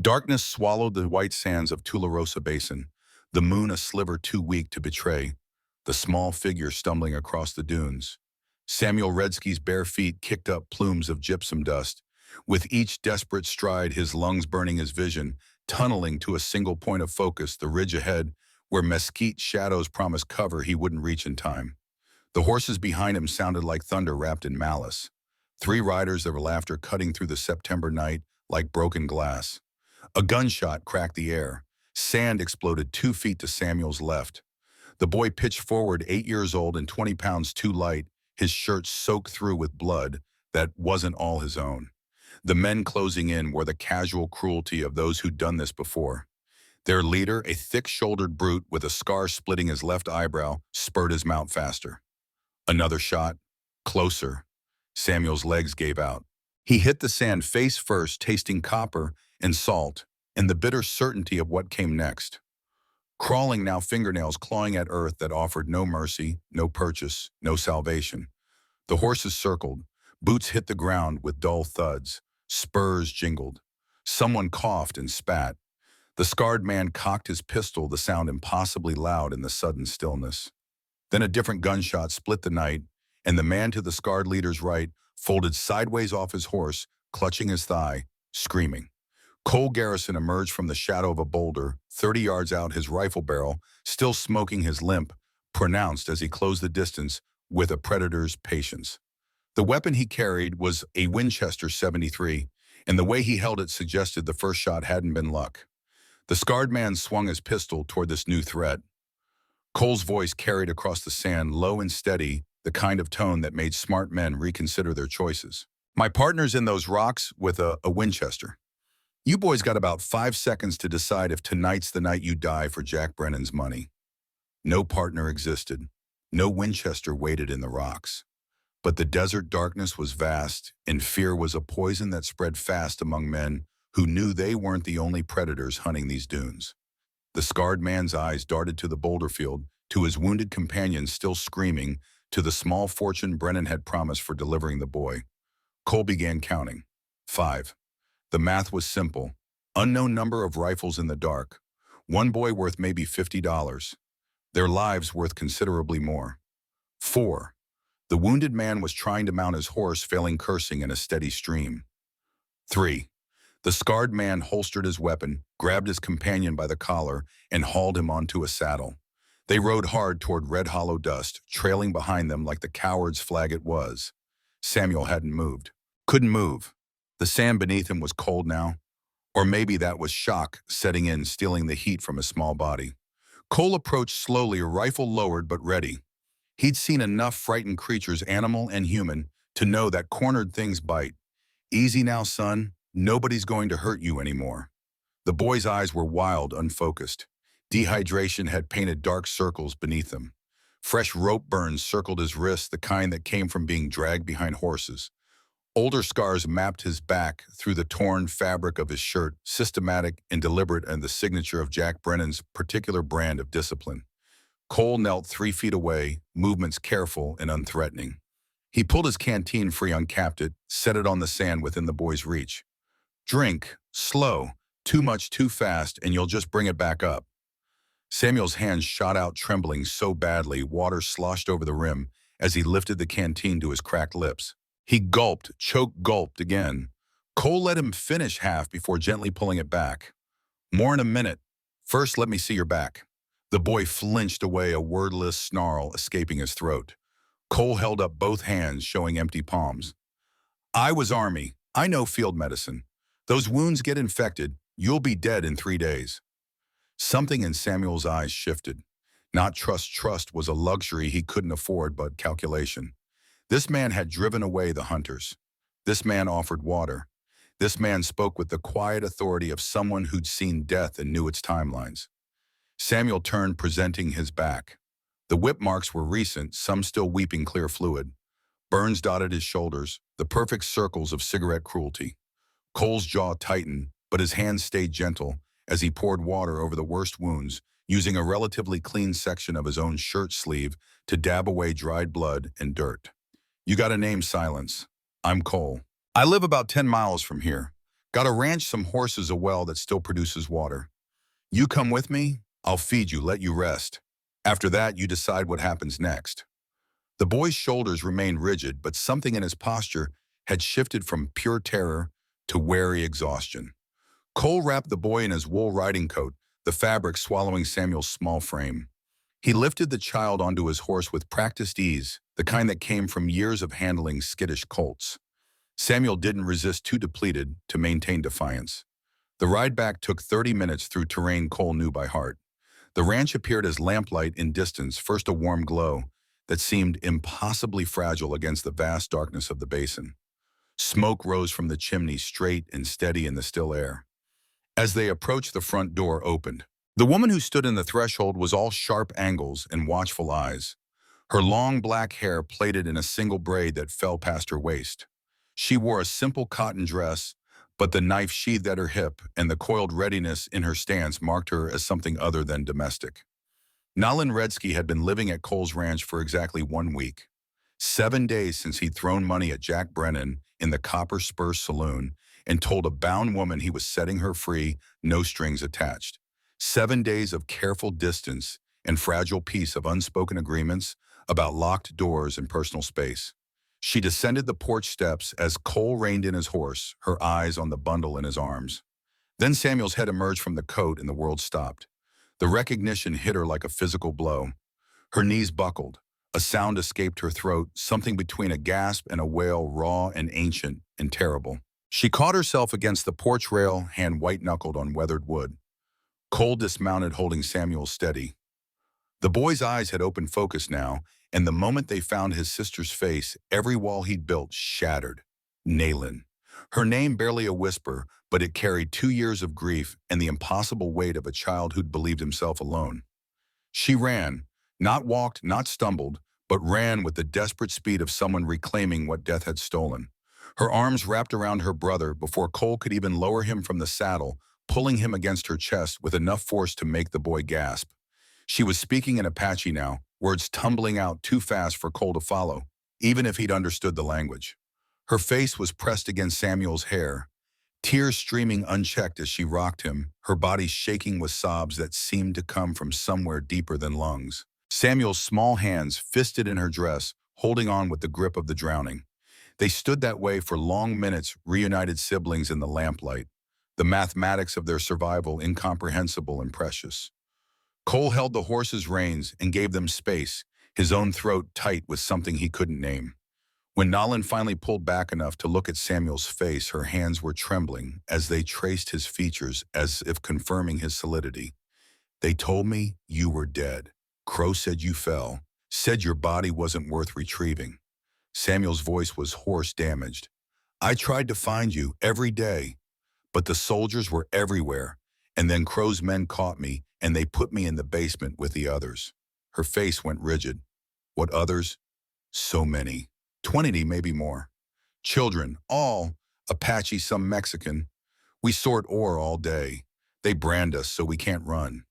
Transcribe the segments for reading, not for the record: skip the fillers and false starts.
Darkness swallowed the white sands of Tularosa Basin, the moon a sliver too weak to betray the small figure stumbling across the dunes. Samuel Redsky's bare feet kicked up plumes of gypsum dust. With each desperate stride, his lungs burning his vision, tunneling to a single point of focus, the ridge ahead, where mesquite shadows promised cover he wouldn't reach in time. The horses behind him sounded like thunder wrapped in malice. Three riders, their laughter cutting through the September night like broken glass. A gunshot cracked the air. Sand exploded 2 feet to Samuel's left. The boy pitched forward, 8 years old and 20 pounds too light, his shirt soaked through with blood that wasn't all his own. The men closing in were the casual cruelty of those who'd done this before. Their leader, a thick-shouldered brute with a scar splitting his left eyebrow, spurred his mount faster. Another shot. Closer. Samuel's legs gave out. He hit the sand face first, tasting copper and salt, and the bitter certainty of what came next. Crawling now, fingernails clawing at earth that offered no mercy, no purchase, no salvation. The horses circled. Boots hit the ground with dull thuds. Spurs jingled. Someone coughed and spat. The scarred man cocked his pistol, the sound impossibly loud in the sudden stillness. Then a different gunshot split the night, and the man to the scarred leader's right folded sideways off his horse, clutching his thigh, screaming. Cole Garrison emerged from the shadow of a boulder, 30 yards out, his rifle barrel, still smoking, his limp, pronounced as he closed the distance with a predator's patience. The weapon he carried was a Winchester 73, and the way he held it suggested the first shot hadn't been luck. The scarred man swung his pistol toward this new threat. Cole's voice carried across the sand, low and steady, the kind of tone that made smart men reconsider their choices. My partner's in those rocks with a Winchester. You boys got about 5 seconds to decide if tonight's the night you die for Jack Brennan's money. No partner existed. No Winchester waited in the rocks. But the desert darkness was vast, and fear was a poison that spread fast among men who knew they weren't the only predators hunting these dunes. The scarred man's eyes darted to the boulder field, to his wounded companions still screaming, to the small fortune Brennan had promised for delivering the boy. Cole began counting. 5. The math was simple. Unknown number of rifles in the dark. One boy worth maybe $50. Their lives worth considerably more. 4. The wounded man was trying to mount his horse, failing, cursing in a steady stream. 3. The scarred man holstered his weapon, grabbed his companion by the collar, and hauled him onto a saddle. They rode hard toward Red Hollow dust, trailing behind them like the coward's flag it was. Samuel hadn't moved. Couldn't move. The sand beneath him was cold now. Or maybe that was shock setting in, stealing the heat from his small body. Cole approached slowly, a rifle lowered but ready. He'd seen enough frightened creatures, animal and human, to know that cornered things bite. Easy now, son. Nobody's going to hurt you anymore. The boy's eyes were wild, unfocused. Dehydration had painted dark circles beneath them. Fresh rope burns circled his wrists, the kind that came from being dragged behind horses. Older scars mapped his back through the torn fabric of his shirt, systematic and deliberate, and the signature of Jack Brennan's particular brand of discipline. Cole knelt 3 feet away, movements careful and unthreatening. He pulled his canteen free, uncapped it, set it on the sand within the boy's reach. Drink, slow, too much too fast, and you'll just bring it back up. Samuel's hands shot out, trembling so badly, water sloshed over the rim as he lifted the canteen to his cracked lips. He gulped, choked, gulped again. Cole let him finish half before gently pulling it back. More in a minute. First, let me see your back. The boy flinched away, a wordless snarl escaping his throat. Cole held up both hands, showing empty palms. I was Army. I know field medicine. Those wounds get infected. You'll be dead in 3 days. Something in Samuel's eyes shifted. Not trust. Trust was a luxury he couldn't afford, but calculation. This man had driven away the hunters. This man offered water. This man spoke with the quiet authority of someone who'd seen death and knew its timelines. Samuel turned, presenting his back. The whip marks were recent, some still weeping clear fluid. Burns dotted his shoulders, the perfect circles of cigarette cruelty. Cole's jaw tightened, but his hands stayed gentle as he poured water over the worst wounds, using a relatively clean section of his own shirt sleeve to dab away dried blood and dirt. You got a name, Silence. I'm Cole. I live about 10 miles from here. Got a ranch, some horses, a well that still produces water. You come with me, I'll feed you, let you rest. After that, you decide what happens next. The boy's shoulders remained rigid, but something in his posture had shifted from pure terror to wary exhaustion. Cole wrapped the boy in his wool riding coat, the fabric swallowing Samuel's small frame. He lifted the child onto his horse with practiced ease, the kind that came from years of handling skittish colts. Samuel didn't resist, too depleted to maintain defiance. The ride back took 30 minutes through terrain Cole knew by heart. The ranch appeared as lamplight in distance, first a warm glow that seemed impossibly fragile against the vast darkness of the basin. Smoke rose from the chimney, straight and steady in the still air. As they approached, the front door opened. The woman who stood in the threshold was all sharp angles and watchful eyes, her long black hair plaited in a single braid that fell past her waist. She wore a simple cotton dress, but the knife sheathed at her hip and the coiled readiness in her stance marked her as something other than domestic. Nalin Redsky had been living at Cole's ranch for exactly 1 week. 7 days since he'd thrown money at Jack Brennan in the Copper Spur Saloon and told a bound woman he was setting her free, no strings attached. 7 days of careful distance and fragile peace, of unspoken agreements about locked doors and personal space. She descended the porch steps as Cole reined in his horse, her eyes on the bundle in his arms. Then Samuel's head emerged from the coat and the world stopped. The recognition hit her like a physical blow. Her knees buckled. A sound escaped her throat, something between a gasp and a wail, raw and ancient and terrible. She caught herself against the porch rail, hand white-knuckled on weathered wood. Cole dismounted, holding Samuel steady. The boy's eyes had opened focus now, and the moment they found his sister's face, every wall he'd built shattered. Nalin. Her name barely a whisper, but it carried 2 years of grief and the impossible weight of a child who'd believed himself alone. She ran, not walked, not stumbled, but ran with the desperate speed of someone reclaiming what death had stolen. Her arms wrapped around her brother before Cole could even lower him from the saddle, pulling him against her chest with enough force to make the boy gasp. She was speaking in Apache now, words tumbling out too fast for Cole to follow, even if he'd understood the language. Her face was pressed against Samuel's hair, tears streaming unchecked as she rocked him, her body shaking with sobs that seemed to come from somewhere deeper than lungs. Samuel's small hands fisted in her dress, holding on with the grip of the drowning. They stood that way for long minutes, reunited siblings in the lamplight, the mathematics of their survival incomprehensible and precious. Cole held the horse's reins and gave them space, his own throat tight with something he couldn't name. When Nalin finally pulled back enough to look at Samuel's face, her hands were trembling as they traced his features as if confirming his solidity. They told me you were dead. Crow said you fell, said your body wasn't worth retrieving. Samuel's voice was hoarse, damaged. I tried to find you every day, but the soldiers were everywhere, and then Crow's men caught me, and they put me in the basement with the others. Her face went rigid. What others? So many. 20, maybe more. Children, all, Apache, some Mexican. We sort ore all day. They brand us so we can't run.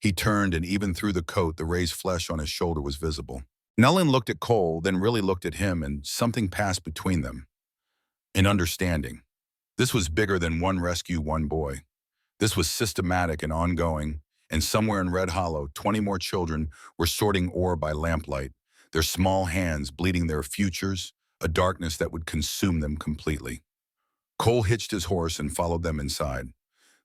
He turned, and even through the coat, the raised flesh on his shoulder was visible. Nalin looked at Cole, then really looked at him, and something passed between them. An understanding. This was bigger than one rescue, one boy. This was systematic and ongoing, and somewhere in Red Hollow, 20 more children were sorting ore by lamplight, their small hands bleeding their futures, a darkness that would consume them completely. Cole hitched his horse and followed them inside.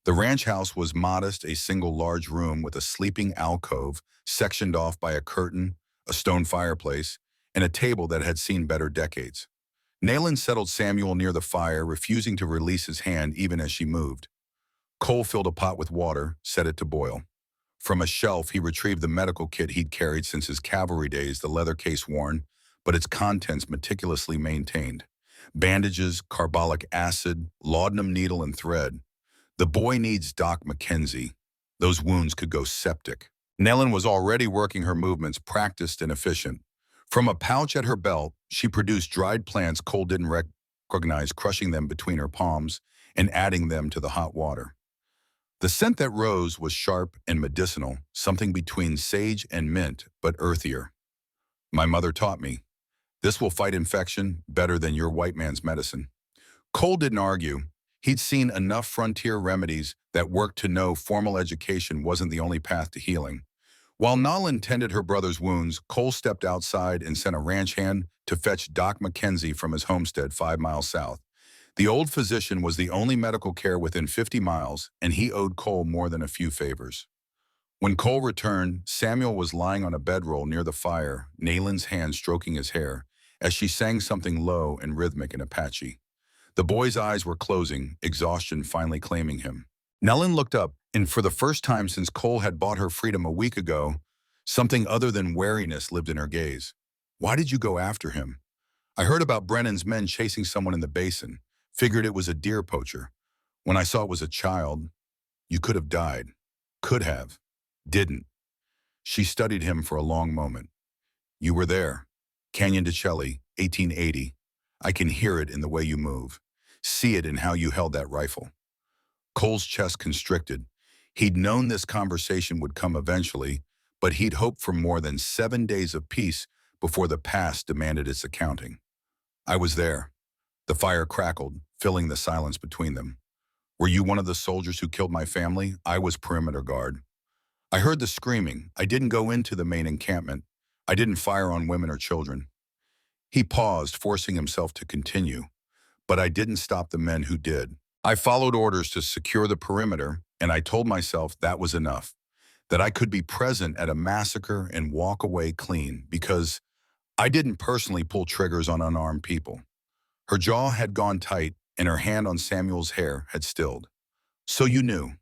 The ranch house was modest, a single large room with a sleeping alcove sectioned off by a curtain, a stone fireplace, and a table that had seen better decades. Nalin settled Samuel near the fire, refusing to release his hand even as she moved. Cole filled a pot with water, set it to boil. From a shelf, he retrieved the medical kit he'd carried since his cavalry days, the leather case worn, but its contents meticulously maintained. Bandages, carbolic acid, laudanum needle and thread. The boy needs Doc McKenzie. Those wounds could go septic. Nalin was already working her movements, practiced and efficient. From a pouch at her belt, she produced dried plants Cole didn't recognize, crushing them between her palms and adding them to the hot water. The scent that rose was sharp and medicinal, something between sage and mint, but earthier. My mother taught me, this will fight infection better than your white man's medicine. Cole didn't argue. He'd seen enough frontier remedies that worked to know formal education wasn't the only path to healing. While Nolan tended her brother's wounds, Cole stepped outside and sent a ranch hand to fetch Doc McKenzie from his homestead 5 miles south. The old physician was the only medical care within 50 miles, and he owed Cole more than a few favors. When Cole returned, Samuel was lying on a bedroll near the fire, Nalen's hand stroking his hair, as she sang something low and rhythmic in Apache. The boy's eyes were closing, exhaustion finally claiming him. Nellen looked up, and for the first time since Cole had bought her freedom a week ago, something other than wariness lived in her gaze. Why did you go after him? I heard about Brennan's men chasing someone in the basin. Figured it was a deer poacher. When I saw it was a child, you could have died. Could have. Didn't. She studied him for a long moment. You were there. Canyon de Chelly, 1880. I can hear it in the way you move. See it in how you held that rifle. Cole's chest constricted. He'd known this conversation would come eventually, but he'd hoped for more than 7 days of peace before the past demanded its accounting. I was there. The fire crackled, filling the silence between them. Were you one of the soldiers who killed my family? I was perimeter guard. I heard the screaming. I didn't go into the main encampment. I didn't fire on women or children. He paused, forcing himself to continue. But I didn't stop the men who did. I followed orders to secure the perimeter, and I told myself that was enough. That I could be present at a massacre and walk away clean, because I didn't personally pull triggers on unarmed people. Her jaw had gone tight, and her hand on Samuel's hair had stilled. So you knew.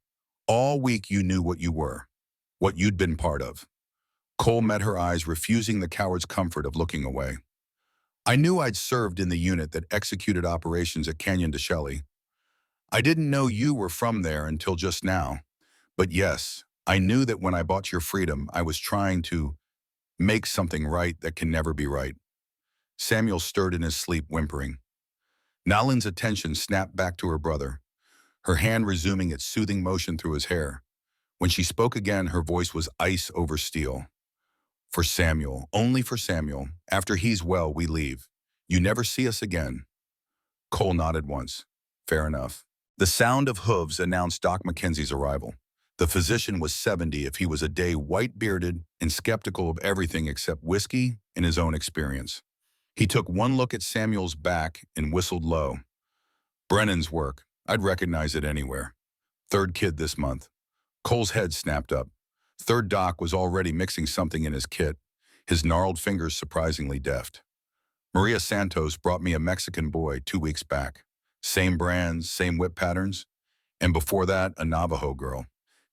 All week you knew what you were. What you'd been part of. Cole met her eyes, refusing the coward's comfort of looking away. I knew I'd served in the unit that executed operations at Canyon de Chelly. I didn't know you were from there until just now. But yes, I knew that when I bought your freedom, I was trying to make something right that can never be right. Samuel stirred in his sleep, whimpering. Nalan's attention snapped back to her brother, her hand resuming its soothing motion through his hair. When she spoke again, her voice was ice over steel. For Samuel, only for Samuel. After he's well, we leave. You never see us again. Cole nodded once. Fair enough. The sound of hooves announced Doc McKenzie's arrival. The physician was 70 if he was a day white-bearded and skeptical of everything except whiskey and his own experience. He took one look at Samuel's back and whistled low. Brennan's work. I'd recognize it anywhere. Third kid this month. Cole's head snapped up. Third Doc was already mixing something in his kit, his gnarled fingers surprisingly deft. Maria Santos brought me a Mexican boy 2 weeks back. Same brands, same whip patterns. And before that, a Navajo girl.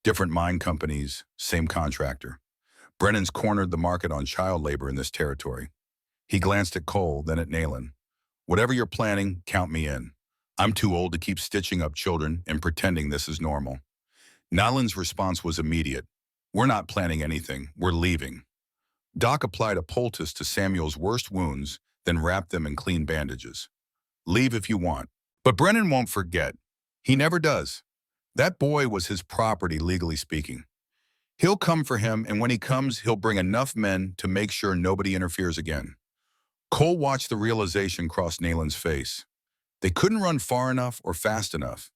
Different mine companies, same contractor. Brennan's cornered the market on child labor in this territory. He glanced at Cole, then at Nalen. Whatever you're planning, count me in. I'm too old to keep stitching up children and pretending this is normal. Nalan's response was immediate. We're not planning anything. We're leaving. Doc applied a poultice to Samuel's worst wounds, then wrapped them in clean bandages. Leave if you want. But Brennan won't forget. He never does. That boy was his property, legally speaking. He'll come for him, and when he comes, he'll bring enough men to make sure nobody interferes again. Cole watched the realization cross Nalan's face. They couldn't run far enough or fast enough.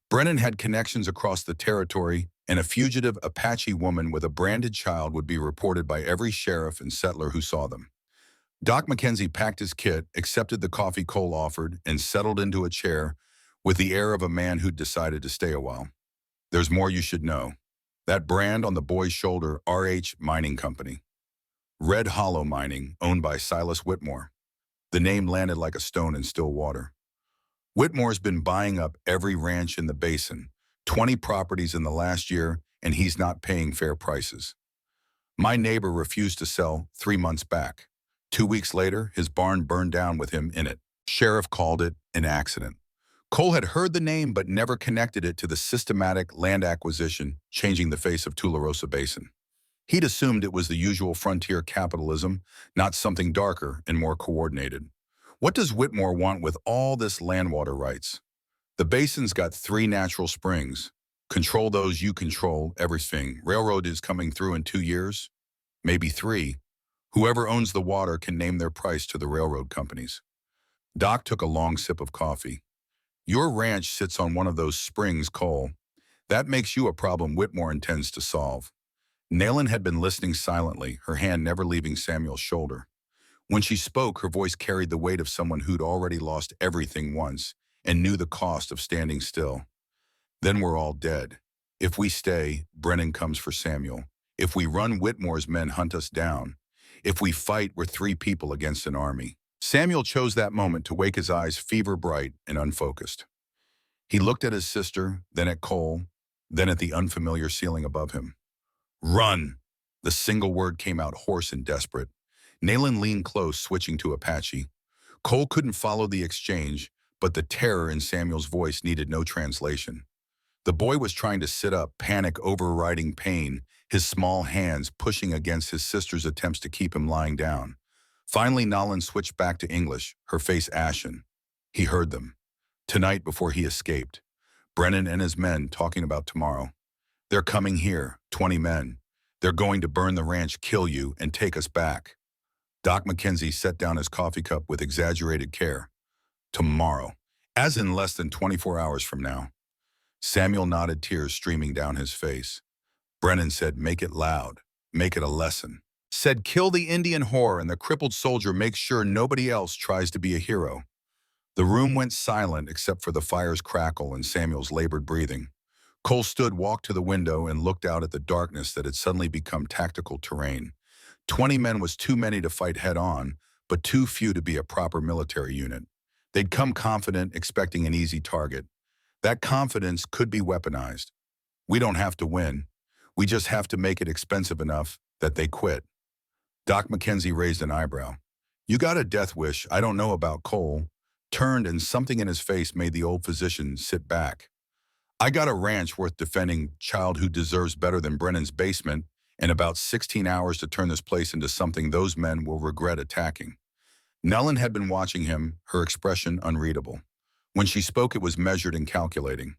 Brennan had connections across the territory, and a fugitive Apache woman with a branded child would be reported by every sheriff and settler who saw them. Doc McKenzie packed his kit, accepted the coffee Cole offered, and settled into a chair with the air of a man who'd decided to stay a while. There's more you should know. That brand on the boy's shoulder, RH Mining Company. Red Hollow Mining, owned by Silas Whitmore. The name landed like a stone in still water. Whitmore's been buying up every ranch in the basin, 20 properties in the last year, and he's not paying fair prices. My neighbor refused to sell 3 months back. 2 weeks later, his barn burned down with him in it. Sheriff called it an accident. Cole had heard the name but never connected it to the systematic land acquisition changing the face of Tularosa Basin. He'd assumed it was the usual frontier capitalism, not something darker and more coordinated. What does Whitmore want with all this land water rights? The basin's got 3 natural springs. Control those, you control everything. Railroad is coming through in 2 years, maybe 3. Whoever owns the water can name their price to the railroad companies. Doc took a long sip of coffee. Your ranch sits on one of those springs, Cole. That makes you a problem Whitmore intends to solve. Nayland had been listening silently, her hand never leaving Samuel's shoulder. When she spoke, her voice carried the weight of someone who'd already lost everything once and knew the cost of standing still. Then we're all dead. If we stay, Brennan comes for Samuel. If we run, Whitmore's men hunt us down. If we fight, we're three people against an army. Samuel chose that moment to wake his eyes fever bright and unfocused. He looked at his sister, then at Cole, then at the unfamiliar ceiling above him. Run! The single word came out hoarse and desperate. Nayland leaned close, switching to Apache. Cole couldn't follow the exchange, but the terror in Samuel's voice needed no translation. The boy was trying to sit up, panic overriding pain, his small hands pushing against his sister's attempts to keep him lying down. Finally, Nayland switched back to English, her face ashen. He heard them. Tonight before he escaped. Brennan and his men talking about tomorrow. They're coming here, 20 men. They're going to burn the ranch, kill you, and take us back. Doc Mackenzie set down his coffee cup with exaggerated care. Tomorrow, as in less than 24 hours from now. Samuel nodded, tears streaming down his face. Brennan said, make it loud, make it a lesson. Said, kill the Indian whore and the crippled soldier, make sure nobody else tries to be a hero. The room went silent except for the fire's crackle and Samuel's labored breathing. Cole stood, walked to the window, and looked out at the darkness that had suddenly become tactical terrain. 20 men was too many to fight head-on, but too few to be a proper military unit. They'd come confident, expecting an easy target. That confidence could be weaponized. We don't have to win. We just have to make it expensive enough that they quit. Doc Mackenzie raised an eyebrow. You got a death wish, I don't know about Cole. Turned, and something in his face made the old physician sit back. I got a ranch worth defending, child who deserves better than Brennan's basement, and about 16 hours to turn this place into something those men will regret attacking. Nellen had been watching him, her expression unreadable. When she spoke, it was measured and calculating.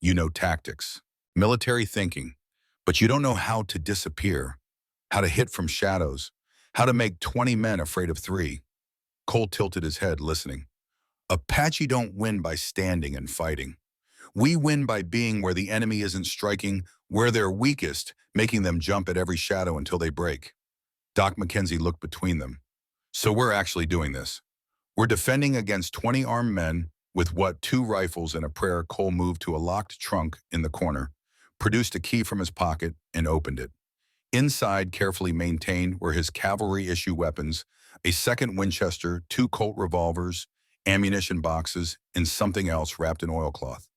You know tactics, military thinking, but you don't know how to disappear, how to hit from shadows, how to make 20 men afraid of 3. Cole tilted his head, listening. Apache don't win by standing and fighting. We win by being where the enemy isn't striking, where they're weakest, making them jump at every shadow until they break. Doc Mackenzie looked between them. So we're actually doing this. We're defending against 20 armed men with 2 rifles and a prayer. Cole moved to a locked trunk in the corner, produced a key from his pocket, and opened it. Inside, carefully maintained, were his cavalry-issue weapons, a second Winchester, 2 Colt revolvers, ammunition boxes, and something else wrapped in oilcloth.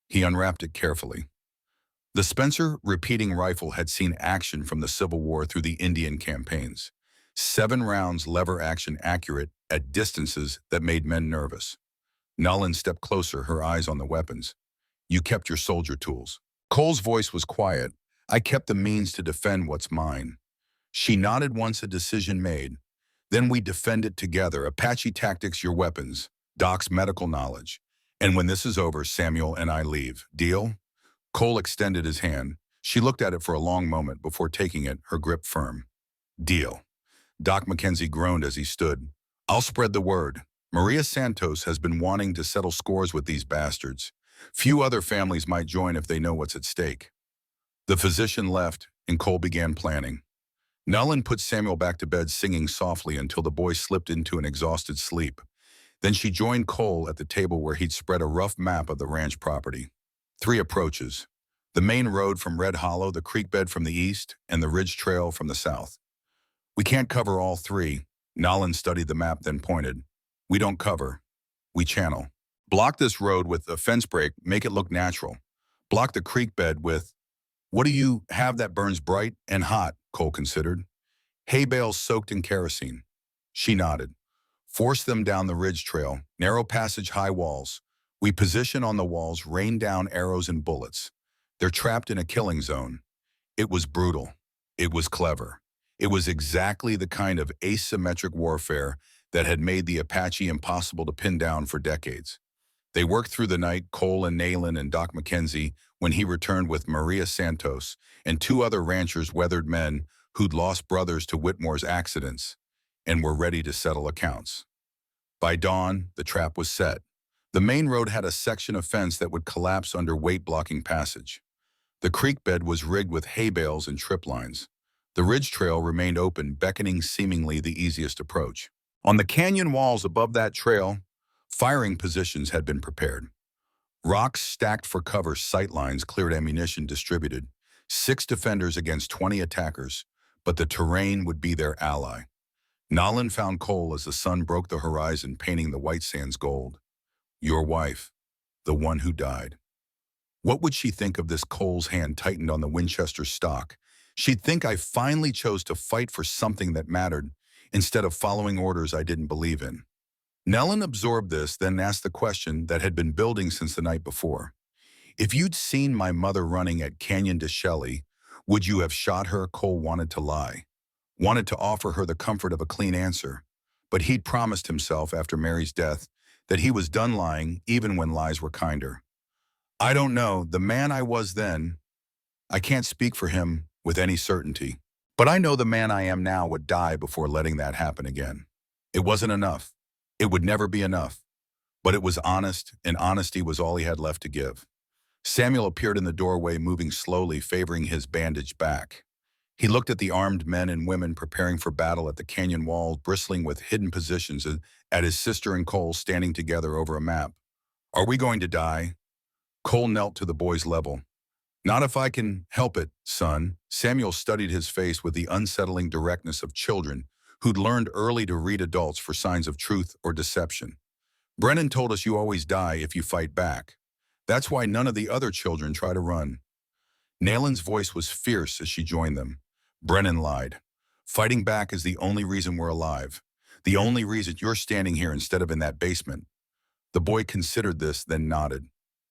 He unwrapped it carefully. The Spencer repeating rifle had seen action from the Civil War through the Indian campaigns. 7 rounds, lever action, accurate at distances that made men nervous. Nellen stepped closer, her eyes on the weapons. You kept your soldier tools. Cole's voice was quiet. I kept the means to defend what's mine. She nodded once, a decision made. Then we defend it together. Apache tactics, your weapons. Doc's medical knowledge. And when this is over, Samuel and I leave. Deal? Cole extended his hand. She looked at it for a long moment before taking it, her grip firm. Deal. Doc Mackenzie groaned as he stood. I'll spread the word. Maria Santos has been wanting to settle scores with these bastards. Few other families might join if they know what's at stake. The physician left, and Cole began planning. Nellen put Samuel back to bed, singing softly until the boy slipped into an exhausted sleep. Then she joined Cole at the table where he'd spread a rough map of the ranch property. 3 approaches. The main road from Red Hollow, the creek bed from the east, and the ridge trail from the south. We can't cover all 3. Nellen studied the map, then pointed. We don't cover. We channel. Block this road with a fence break, make it look natural. Block the creek bed with... What do you have that burns bright and hot? Cole considered. Hay bales soaked in kerosene. She nodded. Force them down the ridge trail, narrow passage, high walls. We position on the walls, rain down arrows and bullets. They're trapped in a killing zone. It was brutal. It was clever. It was exactly the kind of asymmetric warfare that had made the Apache impossible to pin down for decades. They worked through the night, Cole and Nayland and Doc Mackenzie, when he returned with Maria Santos and 2 other ranchers, weathered men who'd lost brothers to Whitmore's accidents and were ready to settle accounts. By dawn, the trap was set. The main road had a section of fence that would collapse under weight-blocking passage. The creek bed was rigged with hay bales and trip lines. The ridge trail remained open, beckoning seemingly the easiest approach. On the canyon walls above that trail, firing positions had been prepared. Rocks stacked for cover, sight lines cleared, ammunition distributed. 6 defenders against 20 attackers, but the terrain would be their ally. Nolan found Cole as the sun broke the horizon, painting the white sands gold. Your wife, the one who died. What would she think of this? Cole's hand tightened on the Winchester stock. She'd think I finally chose to fight for something that mattered, instead of following orders I didn't believe in. Nellen absorbed this, then asked the question that had been building since the night before. If you'd seen my mother running at Canyon de Shelley, would you have shot her? Cole wanted to lie, wanted to offer her the comfort of a clean answer. But he'd promised himself after Mary's death that he was done lying, even when lies were kinder. I don't know, the man I was then, I can't speak for him with any certainty. But I know the man I am now would die before letting that happen again. It wasn't enough. It would never be enough. But it was honest, and honesty was all he had left to give. Samuel appeared in the doorway, moving slowly, favoring his bandaged back. He looked at the armed men and women preparing for battle at the canyon wall, bristling with hidden positions, at his sister and Cole standing together over a map. Are we going to die? Cole knelt to the boy's level. Not if I can help it, son. Samuel studied his face with the unsettling directness of children who'd learned early to read adults for signs of truth or deception. Brennan told us you always die if you fight back. That's why none of the other children try to run. Nalen's voice was fierce as she joined them. Brennan lied. Fighting back is the only reason we're alive. The only reason you're standing here instead of in that basement. The boy considered this, then nodded.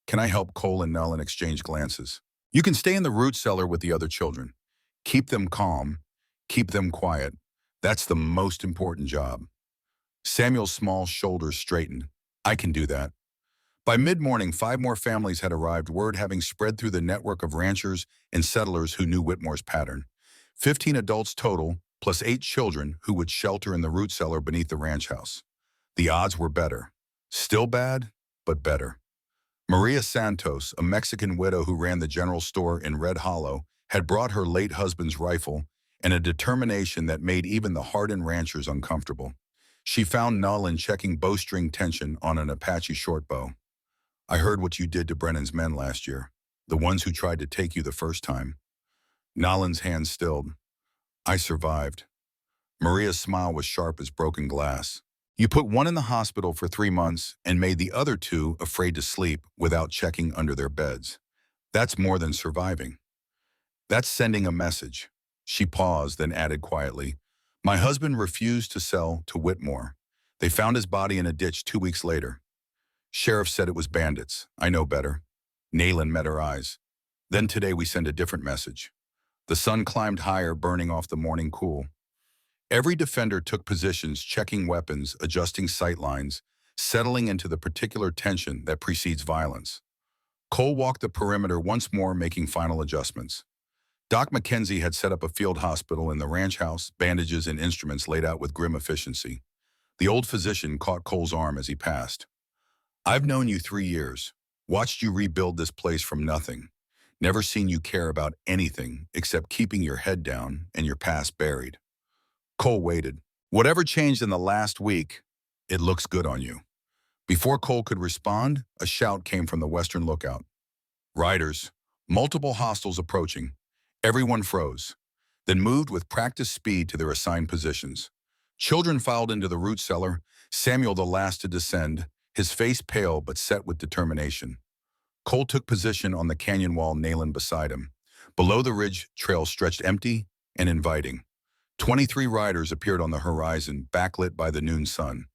Can I help? Cole and Nellen exchanged glances. You can stay in the root cellar with the other children. Keep them calm. Keep them quiet. That's the most important job. Samuel's small shoulders straightened. I can do that. By mid-morning, 5 more families had arrived, word having spread through the network of ranchers and settlers who knew Whitmore's pattern. 15 adults total, plus 8 children who would shelter in the root cellar beneath the ranch house. The odds were better. Still bad, but better. Maria Santos, a Mexican widow who ran the general store in Red Hollow, had brought her late husband's rifle and a determination that made even the hardened ranchers uncomfortable. She found Nolan checking bowstring tension on an Apache shortbow. I heard what you did to Brennan's men last year, the ones who tried to take you the first time. Nolan's hand stilled. I survived. Maria's smile was sharp as broken glass. You put one in the hospital for 3 months and made the other 2 afraid to sleep without checking under their beds. That's more than surviving. That's sending a message. She paused, then added quietly, my husband refused to sell to Whitmore. They found his body in a ditch 2 weeks later. Sheriff said it was bandits. I know better. Nalen met her eyes. Then today we send a different message. The sun climbed higher, burning off the morning cool. Every defender took positions, checking weapons, adjusting sight lines, settling into the particular tension that precedes violence. Cole walked the perimeter once more, making final adjustments. Doc McKenzie had set up a field hospital in the ranch house, bandages and instruments laid out with grim efficiency. The old physician caught Cole's arm as he passed. I've known you 3 years, watched you rebuild this place from nothing, never seen you care about anything except keeping your head down and your past buried. Cole waited. Whatever changed in the last week, it looks good on you. Before Cole could respond, a shout came from the western lookout. Riders, multiple hostiles approaching. Everyone froze, then moved with practiced speed to their assigned positions. Children filed into the root cellar, Samuel the last to descend, his face pale but set with determination. Cole took position on the canyon wall, Nalen beside him. Below the ridge trail stretched empty and inviting. 23 riders appeared on the horizon, backlit by the noon sun.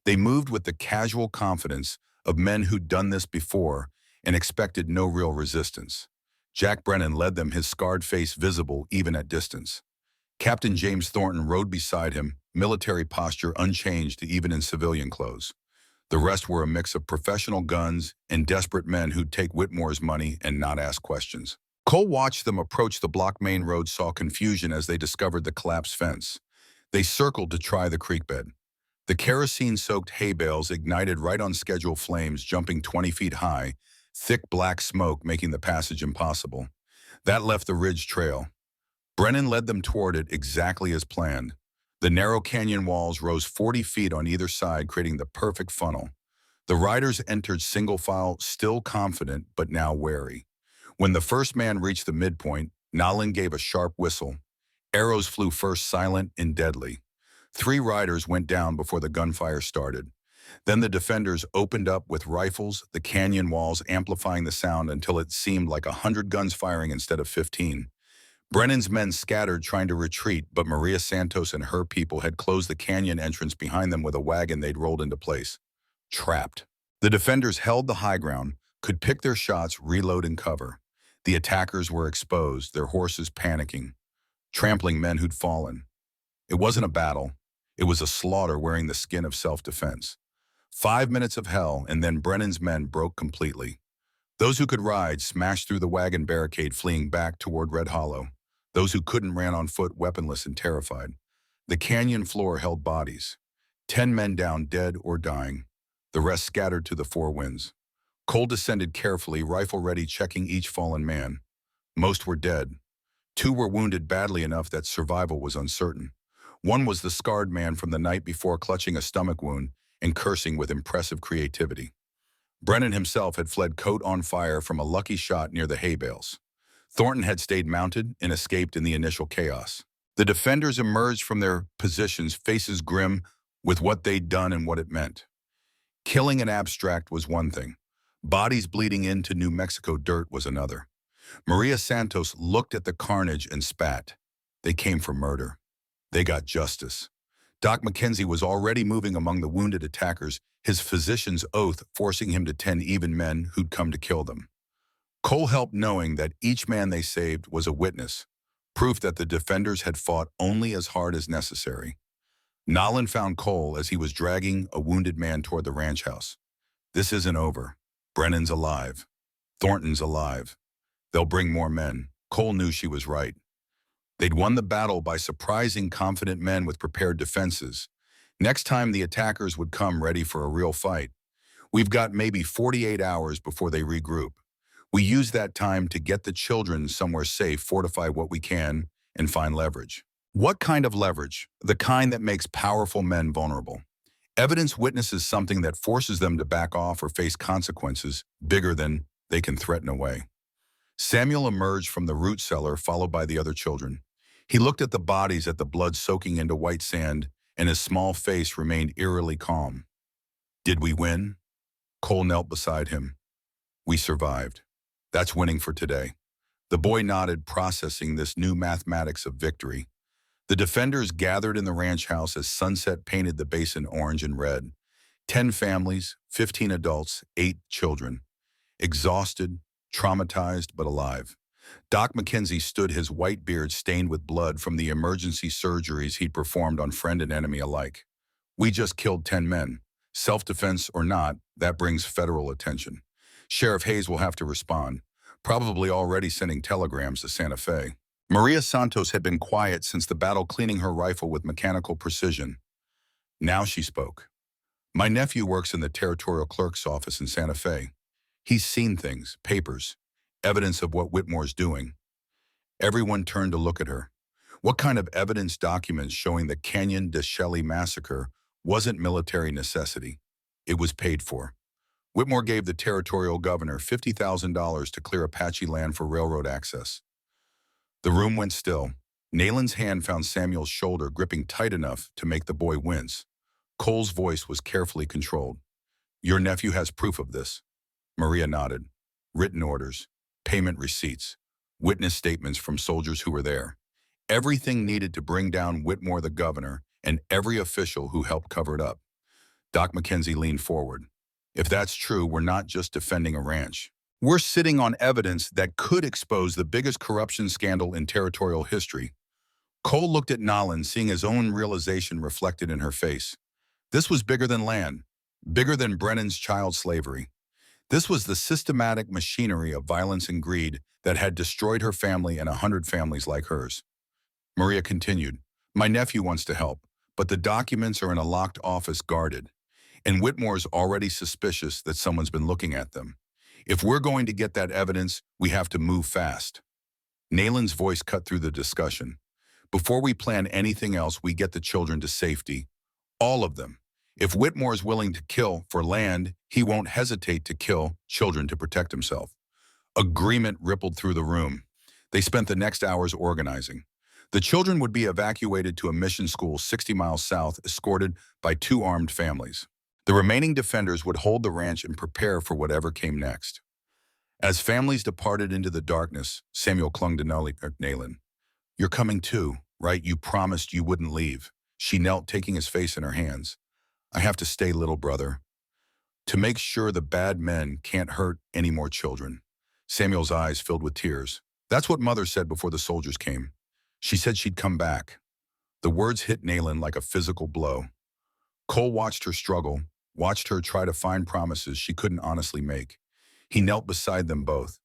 They moved with the casual confidence of men who'd done this before and expected no real resistance. Jack Brennan led them, his scarred face visible even at distance. Captain James Thornton rode beside him, military posture unchanged even in civilian clothes. The rest were a mix of professional guns and desperate men who'd take Whitmore's money and not ask questions. Cole watched them approach the block main road, saw confusion as they discovered the collapsed fence. They circled to try the creek bed. The kerosene-soaked hay bales ignited right on schedule, flames jumping 20 feet high, thick black smoke making the passage impossible. That left the ridge trail. Brennan led them toward it exactly as planned. The narrow canyon walls rose 40 feet on either side, creating the perfect funnel. The riders entered single file, still confident but now wary. When the first man reached the midpoint, Nalin gave a sharp whistle. Arrows flew first, silent and deadly. 3 riders went down before the gunfire started. Then the defenders opened up with rifles, the canyon walls amplifying the sound until it seemed like 100 guns firing instead of 15. Brennan's men scattered trying to retreat, but Maria Santos and her people had closed the canyon entrance behind them with a wagon they'd rolled into place. Trapped. The defenders held the high ground, could pick their shots, reload and cover. The attackers were exposed, their horses panicking, trampling men who'd fallen. It wasn't a battle. It was a slaughter wearing the skin of self-defense. 5 minutes of hell, and then Brennan's men broke completely. Those who could ride smashed through the wagon barricade, fleeing back toward Red Hollow. Those who couldn't ran on foot, weaponless and terrified. The canyon floor held bodies. 10 men down, dead or dying. The rest scattered to the 4 winds. Cole descended carefully, rifle ready, checking each fallen man. Most were dead. 2 were wounded badly enough that survival was uncertain. One was the scarred man from the night before, clutching a stomach wound and cursing with impressive creativity. Brennan himself had fled, coat on fire, from a lucky shot near the hay bales. Thornton had stayed mounted and escaped in the initial chaos. The defenders emerged from their positions, faces grim with what they'd done and what it meant. Killing an abstract was one thing. Bodies bleeding into New Mexico dirt was another. Maria Santos looked at the carnage and spat. They came for murder. They got justice. Doc McKenzie was already moving among the wounded attackers, his physician's oath forcing him to tend even men who'd come to kill them. Cole helped, knowing that each man they saved was a witness, proof that the defenders had fought only as hard as necessary. Nolan found Cole as he was dragging a wounded man toward the ranch house. This isn't over. Brennan's alive. Thornton's alive. They'll bring more men. Cole knew she was right. They'd won the battle by surprising confident men with prepared defenses. Next time the attackers would come ready for a real fight. We've got maybe 48 hours before they regroup. We use that time to get the children somewhere safe, fortify what we can, and find leverage. What kind of leverage? The kind that makes powerful men vulnerable. Evidence witnesses something that forces them to back off or face consequences bigger than they can threaten away. Samuel emerged from the root cellar, followed by the other children. He looked at the bodies, at the blood soaking into white sand, and his small face remained eerily calm. Did we win? Cole knelt beside him. We survived. That's winning for today. The boy nodded, processing this new mathematics of victory. The defenders gathered in the ranch house as sunset painted the basin orange and red. 10 families, 15 adults, 8 children. Exhausted, traumatized, but alive. Doc McKenzie stood, his white beard stained with blood from the emergency surgeries he'd performed on friend and enemy alike. We just killed 10 men. Self-defense or not, that brings federal attention. Sheriff Hayes will have to respond, probably already sending telegrams to Santa Fe. Maria Santos had been quiet since the battle, cleaning her rifle with mechanical precision. Now she spoke. My nephew works in the territorial clerk's office in Santa Fe. He's seen things, papers, evidence of what Whitmore's doing. Everyone turned to look at her. What kind of evidence? Documents showing the Canyon de Chelly massacre wasn't military necessity. It was paid for. Whitmore gave the territorial governor $50,000 to clear Apache land for railroad access. The room went still. Nalen's hand found Samuel's shoulder, gripping tight enough to make the boy wince. Cole's voice was carefully controlled. Your nephew has proof of this. Maria nodded. Written orders, payment receipts, witness statements from soldiers who were there. Everything needed to bring down Whitmore, the governor, and every official who helped cover it up. Doc McKenzie leaned forward. If that's true, we're not just defending a ranch. We're sitting on evidence that could expose the biggest corruption scandal in territorial history. Cole looked at Nolan, seeing his own realization reflected in her face. This was bigger than land, bigger than Brennan's child slavery. This was the systematic machinery of violence and greed that had destroyed her family and 100 families like hers. Maria continued, my nephew wants to help, but the documents are in a locked office guarded, and Whitmore's already suspicious that someone's been looking at them. If we're going to get that evidence, we have to move fast. Nayland's voice cut through the discussion. Before we plan anything else, we get the children to safety. All of them. If Whitmore's willing to kill for land, he won't hesitate to kill children to protect himself. Agreement rippled through the room. They spent the next hours organizing. The children would be evacuated to a mission school 60 miles south, escorted by 2 armed families. The remaining defenders would hold the ranch and prepare for whatever came next. As families departed into the darkness, Samuel clung to Nayland. "You're coming too, right? You promised you wouldn't leave." She knelt, taking his face in her hands. "I have to stay, little brother, to make sure the bad men can't hurt any more children." Samuel's eyes filled with tears. "That's what Mother said before the soldiers came. She said she'd come back." The words hit Nayland like a physical blow. Cole watched her struggle, watched her try to find promises she couldn't honestly make. He knelt beside them both.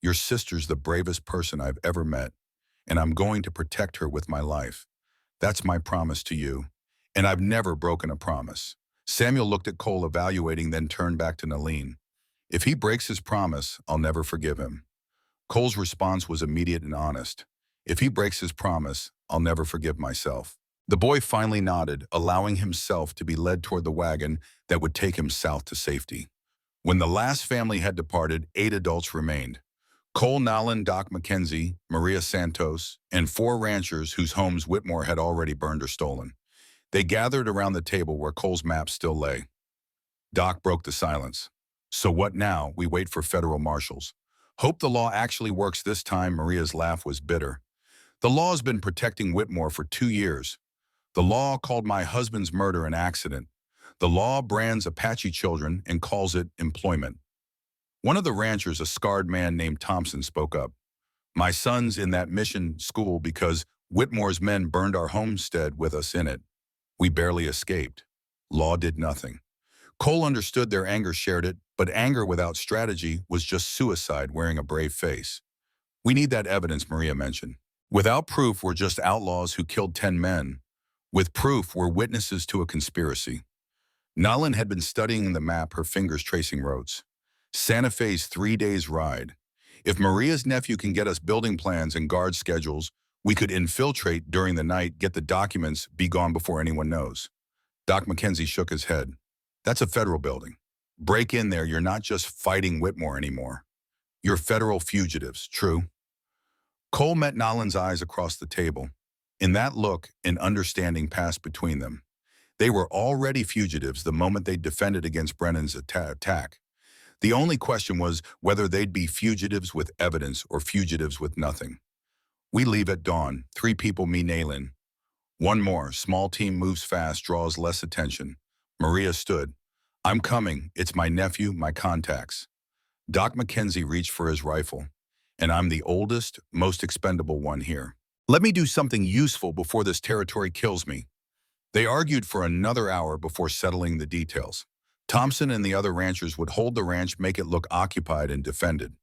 "Your sister's the bravest person I've ever met, and I'm going to protect her with my life. That's my promise to you, and I've never broken a promise." Samuel looked at Cole, evaluating, then turned back to Nayland. "If he breaks his promise, I'll never forgive him." Cole's response was immediate and honest. "If he breaks his promise, I'll never forgive myself." The boy finally nodded, allowing himself to be led toward the wagon that would take him south to safety. When the last family had departed, 8 adults remained. Cole Nayland, Doc McKenzie, Maria Santos, and 4 ranchers whose homes Whitmore had already burned or stolen. They gathered around the table where Cole's map still lay. Doc broke the silence. "So what now? We wait for federal marshals. Hope the law actually works this time." Maria's laugh was bitter. "The law has been protecting Whitmore for 2 years. The law called my husband's murder an accident. The law brands Apache children and calls it employment." One of the ranchers, a scarred man named Thompson, spoke up. "My son's in that mission school because Whitmore's men burned our homestead with us in it. We barely escaped. Law did nothing." Cole understood their anger, shared it, but anger without strategy was just suicide wearing a brave face. "We need that evidence," Maria mentioned. "Without proof, we're just outlaws who killed 10 men. With proof, we're witnesses to a conspiracy." Nayland had been studying the map, her fingers tracing roads. "Santa Fe's 3 days' ride. If Maria's nephew can get us building plans and guard schedules, we could infiltrate during the night, get the documents, be gone before anyone knows." Doc McKenzie shook his head. "That's a federal building. Break in there, you're not just fighting Whitmore anymore. You're federal fugitives, true?" Cole met Nayland's eyes across the table. In that look, an understanding passed between them. They were already fugitives the moment they defended against Brennan's attack. The only question was whether they'd be fugitives with evidence or fugitives with nothing. "We leave at dawn. 3 people, me, Nayland. 1 more. Small team moves fast, draws less attention." Maria stood. "I'm coming. It's my nephew, my contacts." Doc McKenzie reached for his rifle. "And I'm the oldest, most expendable one here. Let me do something useful before this territory kills me." They argued for another hour before settling the details. Thompson and the other ranchers would hold the ranch, make it look occupied and defended.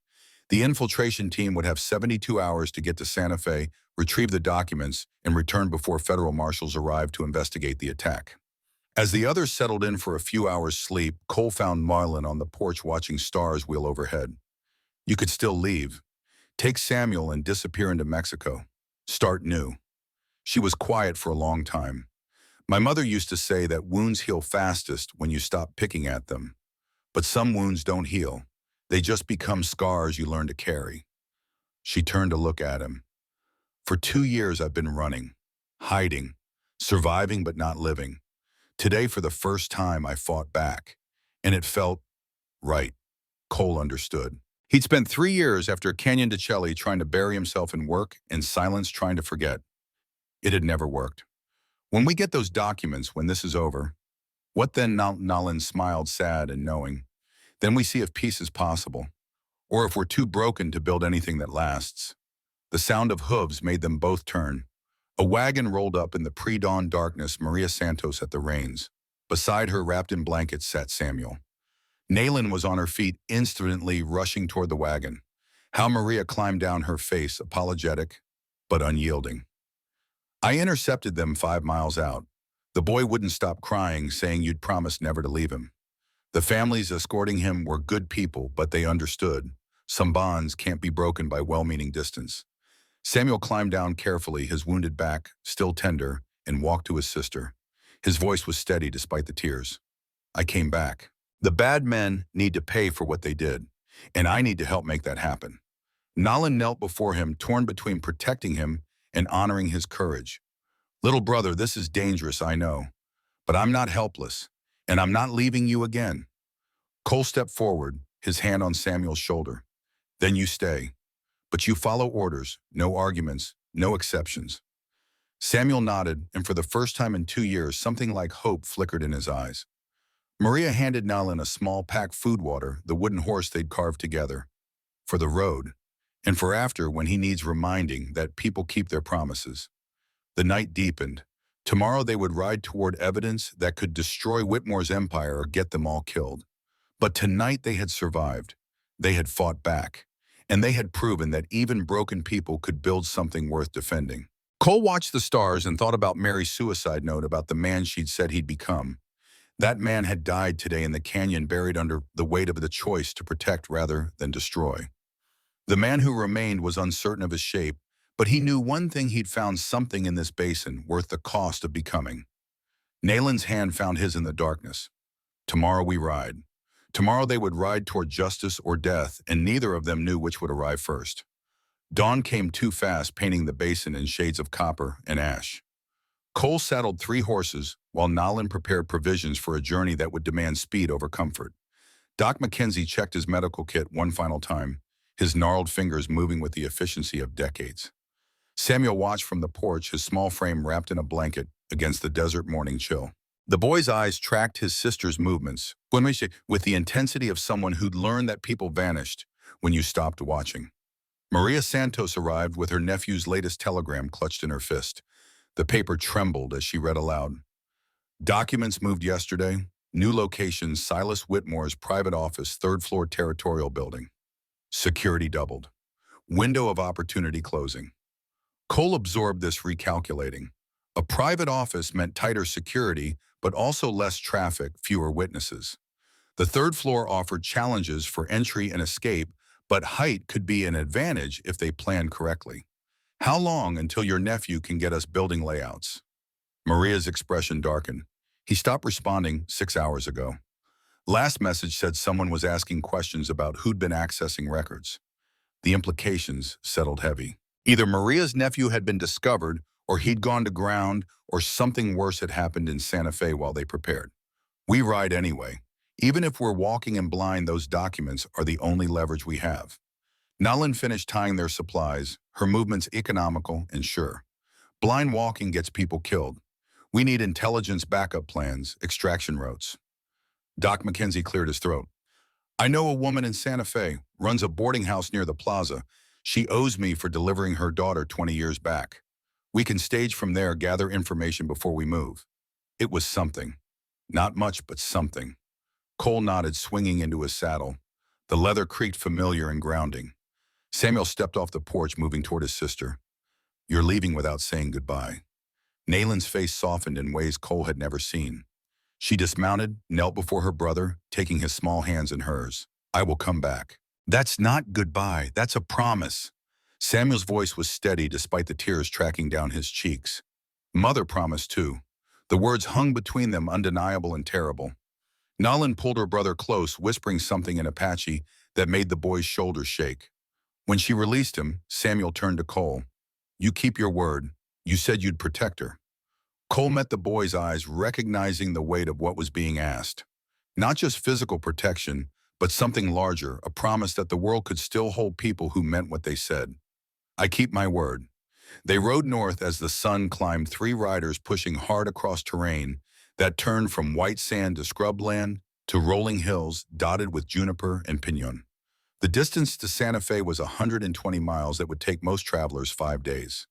The infiltration team would have 72 hours to get to Santa Fe, retrieve the documents, and return before federal marshals arrived to investigate the attack. As the others settled in for a few hours' sleep, Cole found Marlin on the porch watching stars wheel overhead. "You could still leave. Take Samuel and disappear into Mexico. Start new." She was quiet for a long time. "My mother used to say that wounds heal fastest when you stop picking at them. But some wounds don't heal. They just become scars you learn to carry." She turned to look at him. "For 2 years I've been running, hiding, surviving but not living. Today, for the first time, I fought back. And it felt right." Cole understood. He'd spent 3 years after Canyon de Chelly trying to bury himself in work and silence, trying to forget. It had never worked. "When we get those documents, when this is over." "What then?" Nayland smiled, sad and knowing. "Then we see if peace is possible, or if we're too broken to build anything that lasts." The sound of hooves made them both turn. A wagon rolled up in the pre-dawn darkness, Maria Santos at the reins. Beside her, wrapped in blankets, sat Samuel. Nayland was on her feet, instantly rushing toward the wagon. How Maria climbed down, her face apologetic but unyielding. "I intercepted them 5 miles out. The boy wouldn't stop crying, saying you'd promised never to leave him. The families escorting him were good people, but they understood. Some bonds can't be broken by well-meaning distance. Samuel climbed down carefully, his wounded back still tender, and walked to his sister. His voice was steady despite the tears. I came back. The bad men need to pay for what they did, and I need to help make that happen. Nolan knelt before him, torn between protecting him and honoring his courage. Little brother, this is dangerous, I know, but I'm not helpless, and I'm not leaving you again. Cole stepped forward, his hand on Samuel's shoulder. Then you stay, but you follow orders, no arguments, no exceptions. Samuel nodded, and for the first time in 2 years, something like hope flickered in his eyes. Maria handed Nolan a small packed food water, the wooden horse they'd carved together, for the road, and for after when he needs reminding that people keep their promises. The night deepened. Tomorrow they would ride toward evidence that could destroy Whitmore's empire or get them all killed. But tonight they had survived. They had fought back. And they had proven that even broken people could build something worth defending. Cole watched the stars and thought about Mary's suicide note about the man she'd said he'd become. That man had died today in the canyon, buried under the weight of the choice to protect rather than destroy. The man who remained was uncertain of his shape, but he knew one thing: he'd found something in this basin worth the cost of becoming. Nalen's hand found his in the darkness. Tomorrow we ride. Tomorrow they would ride toward justice or death, and neither of them knew which would arrive first. Dawn came too fast, painting the basin in shades of copper and ash. Cole saddled 3 horses, while Nolan prepared provisions for a journey that would demand speed over comfort. Doc McKenzie checked his medical kit one final time, his gnarled fingers moving with the efficiency of decades. Samuel watched from the porch, his small frame wrapped in a blanket against the desert morning chill. The boy's eyes tracked his sister's movements, with the intensity of someone who'd learned that people vanished when you stopped watching. Maria Santos arrived with her nephew's latest telegram clutched in her fist. The paper trembled as she read aloud. Documents moved yesterday. New location: Silas Whitmore's private office, 3rd floor territorial building. Security doubled. Window of opportunity closing. Cole absorbed this, recalculating. A private office meant tighter security, but also less traffic, fewer witnesses. The 3rd floor offered challenges for entry and escape, but height could be an advantage if they planned correctly. How long until your nephew can get us building layouts? Maria's expression darkened. He stopped responding 6 hours ago. Last message said someone was asking questions about who'd been accessing records. The implications settled heavy. Either Maria's nephew had been discovered, or he'd gone to ground, or something worse had happened in Santa Fe while they prepared. We ride anyway. Even if we're walking in blind, those documents are the only leverage we have. Nolan finished tying their supplies, her movements economical and sure. Blind walking gets people killed. We need intelligence backup plans, extraction routes. Doc McKenzie cleared his throat. I know a woman in Santa Fe, runs a boarding house near the plaza. She owes me for delivering her daughter 20 years back. We can stage from there, gather information before we move. It was something. Not much, but something. Cole nodded, swinging into his saddle. The leather creaked, familiar and grounding. Samuel stepped off the porch, moving toward his sister. You're leaving without saying goodbye. Nalen's face softened in ways Cole had never seen. She dismounted, knelt before her brother, taking his small hands in hers. I will come back. That's not goodbye, that's a promise. Samuel's voice was steady despite the tears tracking down his cheeks. Mother promised too. The words hung between them, undeniable and terrible. Nolan pulled her brother close, whispering something in Apache that made the boy's shoulders shake. When she released him, Samuel turned to Cole. You keep your word. You said you'd protect her. Cole met the boy's eyes, recognizing the weight of what was being asked. Not just physical protection, but something larger, a promise that the world could still hold people who meant what they said. I keep my word. They rode north as the sun climbed, 3 riders pushing hard across terrain that turned from white sand to scrubland to rolling hills dotted with juniper and pinon. The distance to Santa Fe was 120 miles that would take most travelers 5 days.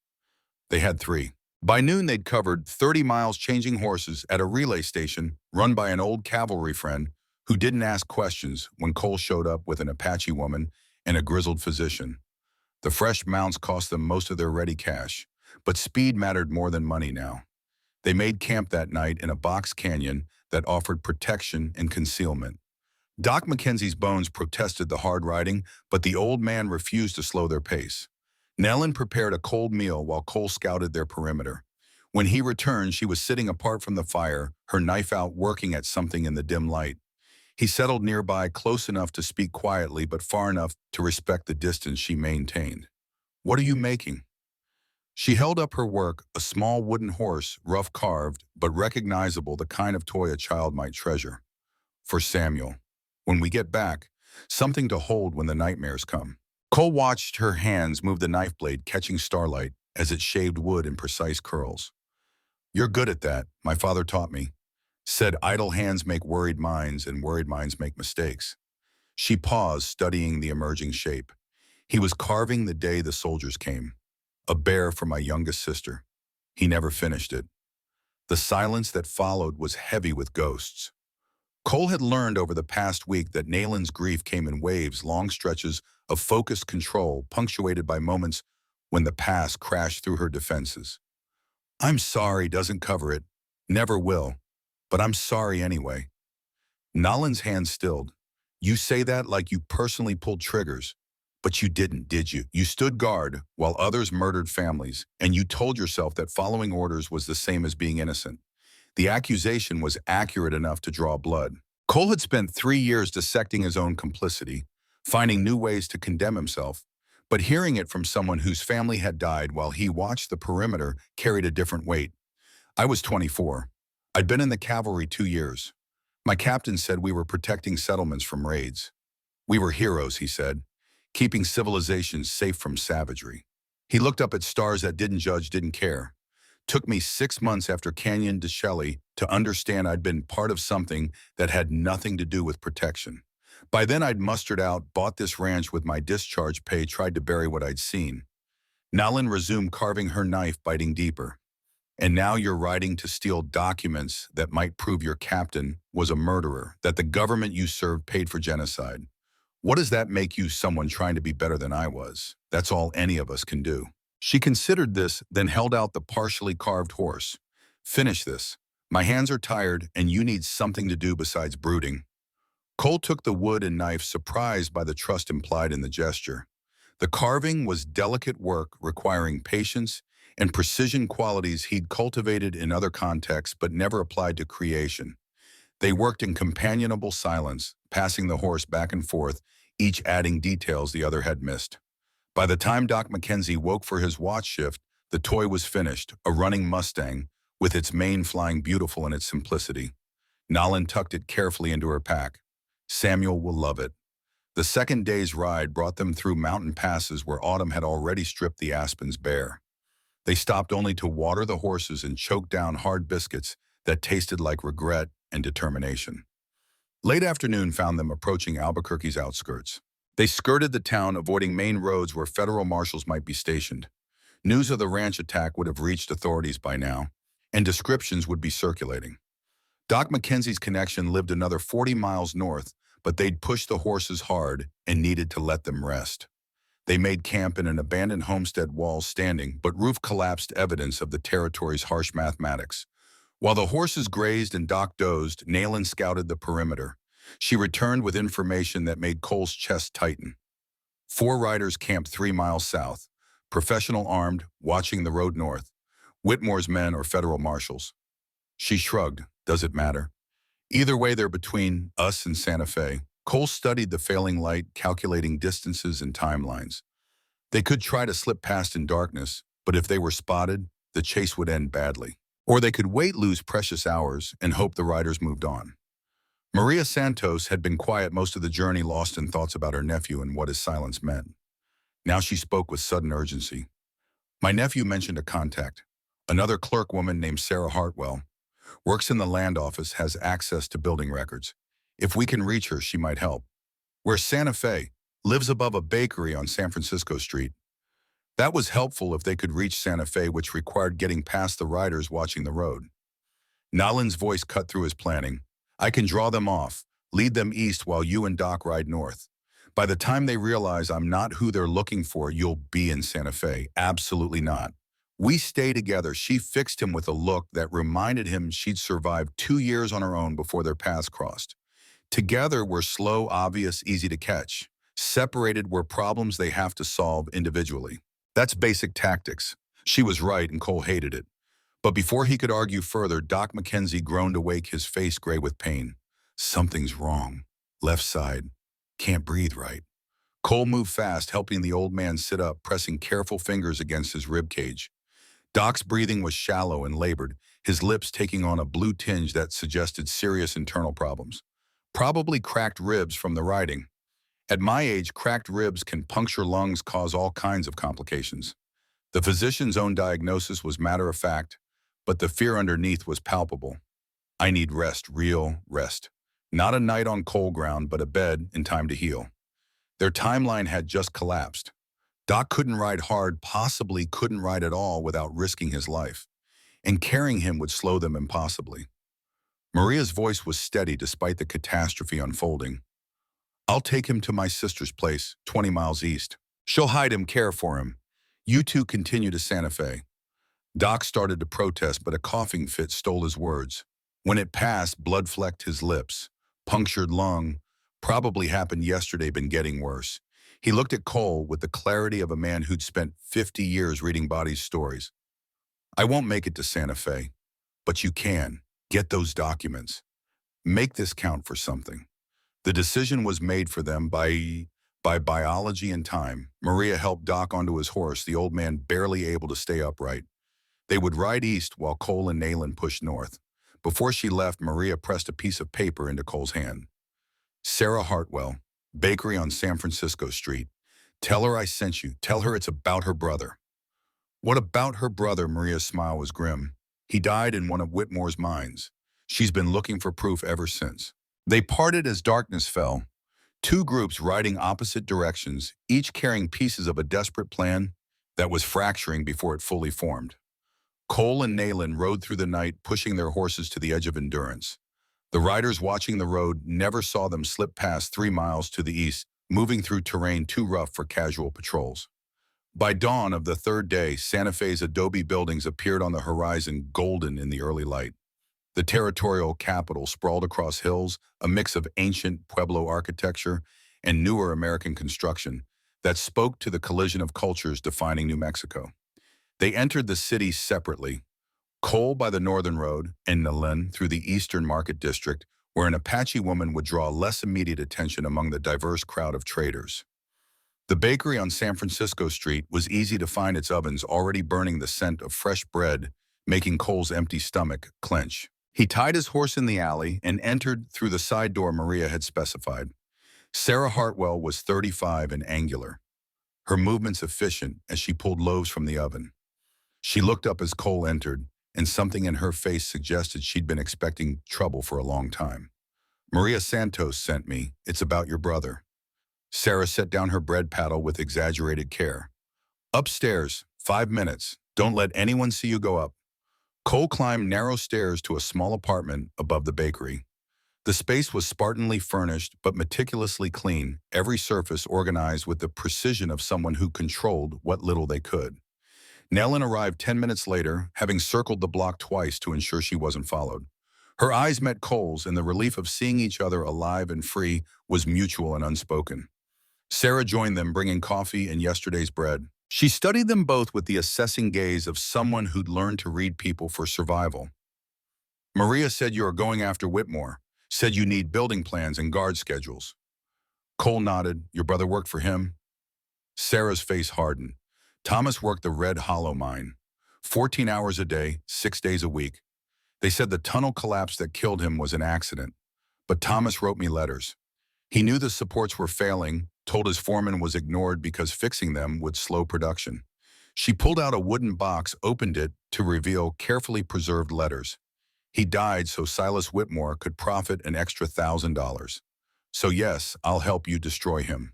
They had 3. By noon, they'd covered 30 miles, changing horses at a relay station run by an old cavalry friend who didn't ask questions when Cole showed up with an Apache woman and a grizzled physician. The fresh mounts cost them most of their ready cash, but speed mattered more than money now. They made camp that night in a box canyon that offered protection and concealment. Doc Mackenzie's bones protested the hard riding, but the old man refused to slow their pace. Nellen prepared a cold meal while Cole scouted their perimeter. When he returned, she was sitting apart from the fire, her knife out working at something in the dim light. He settled nearby, close enough to speak quietly, but far enough to respect the distance she maintained. "What are you making?" She held up her work, a small wooden horse, rough carved, but recognizable, the kind of toy a child might treasure. "For Samuel. When we get back, something to hold when the nightmares come." Cole watched her hands move the knife blade, catching starlight as it shaved wood in precise curls. "You're good at that, my father taught me. Said idle hands make worried minds and worried minds make mistakes." She paused, studying the emerging shape. "He was carving the day the soldiers came. A bear for my youngest sister. He never finished it." The silence that followed was heavy with ghosts. Cole had learned over the past week that Nalen's grief came in waves, long stretches of focused control, punctuated by moments when the past crashed through her defenses. "I'm sorry" doesn't cover it. Never will. But I'm sorry anyway. Nalen's hand stilled. "You say that like you personally pulled triggers. But you didn't, did you? You stood guard while others murdered families, and you told yourself that following orders was the same as being innocent. The accusation was accurate enough to draw blood." Cole had spent 3 years dissecting his own complicity, finding new ways to condemn himself, but hearing it from someone whose family had died while he watched the perimeter carried a different weight. "I was 24. I'd been in the cavalry 2 years. My captain said we were protecting settlements from raids. We were heroes," he said, "keeping civilizations safe from savagery." He looked up at stars that didn't judge, didn't care. "Took me 6 months after Canyon de Shelley to understand I'd been part of something that had nothing to do with protection. By then I'd mustered out, bought this ranch with my discharge pay, tried to bury what I'd seen." Nalen resumed carving her knife, biting deeper. "And now you're writing to steal documents that might prove your captain was a murderer, that the government you served paid for genocide. What does that make you, someone trying to be better than I was? That's all any of us can do." She considered this, then held out the partially carved horse. "Finish this. My hands are tired, and you need something to do besides brooding." Cole took the wood and knife, surprised by the trust implied in the gesture. The carving was delicate work requiring patience and precision, qualities he'd cultivated in other contexts but never applied to creation. They worked in companionable silence, passing the horse back and forth, each adding details the other had missed. By the time Doc Mackenzie woke for his watch shift, the toy was finished, a running Mustang, with its mane flying beautiful in its simplicity. Nalen tucked it carefully into her pack. "Samuel will love it." The second day's ride brought them through mountain passes where autumn had already stripped the aspens bare. They stopped only to water the horses and choke down hard biscuits that tasted like regret and determination. Late afternoon found them approaching Albuquerque's outskirts. They skirted the town, avoiding main roads where federal marshals might be stationed. News of the ranch attack would have reached authorities by now, and descriptions would be circulating. Doc Mackenzie's connection lived another 40 miles north, but they'd pushed the horses hard and needed to let them rest. They made camp in an abandoned homestead, walls standing, but roof collapsed, evidence of the territory's harsh mathematics. While the horses grazed and Doc dozed, Nalen scouted the perimeter. She returned with information that made Cole's chest tighten. 4 riders camped 3 miles south, professional armed, watching the road north. Whitmore's men or federal marshals. She shrugged. "Does it matter? Either way, they're between us and Santa Fe." Cole studied the failing light, calculating distances and timelines. They could try to slip past in darkness, but if they were spotted, the chase would end badly. Or they could wait, lose precious hours, and hope the riders moved on. Maria Santos had been quiet most of the journey, lost in thoughts about her nephew and what his silence meant. Now she spoke with sudden urgency. "My nephew mentioned a contact. Another clerk woman named Sarah Hartwell. Works in the land office, has access to building records. If we can reach her, she might help. Where's Santa Fe? Lives above a bakery on San Francisco Street." That was helpful if they could reach Santa Fe, which required getting past the riders watching the road. Nalen's voice cut through his planning. "I can draw them off, lead them east while you and Doc ride north. By the time they realize I'm not who they're looking for, you'll be in Santa Fe." "Absolutely not. We stay together. She fixed him with a look that reminded him she'd survived 2 years on her own before their paths crossed. Together, we're slow, obvious, easy to catch. Separated, we're problems they have to solve individually. That's basic tactics. She was right, and Cole hated it. But before he could argue further, Doc McKenzie groaned awake, his face gray with pain. Something's wrong. Left side. Can't breathe right. Cole moved fast, helping the old man sit up, pressing careful fingers against his rib cage. Doc's breathing was shallow and labored, his lips taking on a blue tinge that suggested serious internal problems. Probably cracked ribs from the riding. At my age, cracked ribs can puncture lungs, cause all kinds of complications. The physician's own diagnosis was matter of fact, but the fear underneath was palpable. I need rest, real rest. Not a night on cold ground, but a bed in time to heal. Their timeline had just collapsed. Doc couldn't ride hard, possibly couldn't ride at all without risking his life. And carrying him would slow them impossibly. Maria's voice was steady despite the catastrophe unfolding. I'll take him to my sister's place, 20 miles east. She'll hide him, care for him. You two continue to Santa Fe. Doc started to protest, but a coughing fit stole his words. When it passed, blood flecked his lips. Punctured lung. Probably happened yesterday, been getting worse. He looked at Cole with the clarity of a man who'd spent 50 years reading bodies' stories. I won't make it to Santa Fe, but you can. Get those documents. Make this count for something. The decision was made for them by biology and time. Maria helped Doc onto his horse, the old man barely able to stay upright. They would ride east while Cole and Nayland pushed north. Before she left, Maria pressed a piece of paper into Cole's hand. Sarah Hartwell, bakery on San Francisco Street. Tell her I sent you. Tell her it's about her brother. What about her brother? Maria's smile was grim. He died in one of Whitmore's mines. She's been looking for proof ever since. They parted as darkness fell. Two groups riding opposite directions, each carrying pieces of a desperate plan that was fracturing before it fully formed. Cole and Nayland rode through the night, pushing their horses to the edge of endurance. The riders watching the road never saw them slip past 3 miles to the east, moving through terrain too rough for casual patrols. By dawn of the third day, Santa Fe's adobe buildings appeared on the horizon, golden in the early light. The territorial capital sprawled across hills, a mix of ancient Pueblo architecture and newer American construction that spoke to the collision of cultures defining New Mexico. They entered the city separately, Cole by the northern road and Nayland through the eastern market district, where an Apache woman would draw less immediate attention among the diverse crowd of traders. The bakery on San Francisco Street was easy to find, its ovens already burning the scent of fresh bread, making Cole's empty stomach clench. He tied his horse in the alley and entered through the side door Maria had specified. Sarah Hartwell was 35 and angular, her movements efficient as she pulled loaves from the oven. She looked up as Cole entered, and something in her face suggested she'd been expecting trouble for a long time. Maria Santos sent me. It's about your brother. Sarah set down her bread paddle with exaggerated care. Upstairs, 5 minutes. Don't let anyone see you go up. Cole climbed narrow stairs to a small apartment above the bakery. The space was spartanly furnished but meticulously clean, every surface organized with the precision of someone who controlled what little they could. Nayland arrived 10 minutes later, having circled the block twice to ensure she wasn't followed. Her eyes met Cole's, and the relief of seeing each other alive and free was mutual and unspoken. Sarah joined them, bringing coffee and yesterday's bread. She studied them both with the assessing gaze of someone who'd learned to read people for survival. Maria said you are going after Whitmore, said you need building plans and guard schedules. Cole nodded. Your brother worked for him? Sarah's face hardened. Thomas worked the Red Hollow mine. 14 hours a day, 6 days a week. They said the tunnel collapse that killed him was an accident. But Thomas wrote me letters. He knew the supports were failing, told his foreman was ignored because fixing them would slow production. She pulled out a wooden box, opened it to reveal carefully preserved letters. He died so Silas Whitmore could profit an extra $1,000. So yes, I'll help you destroy him.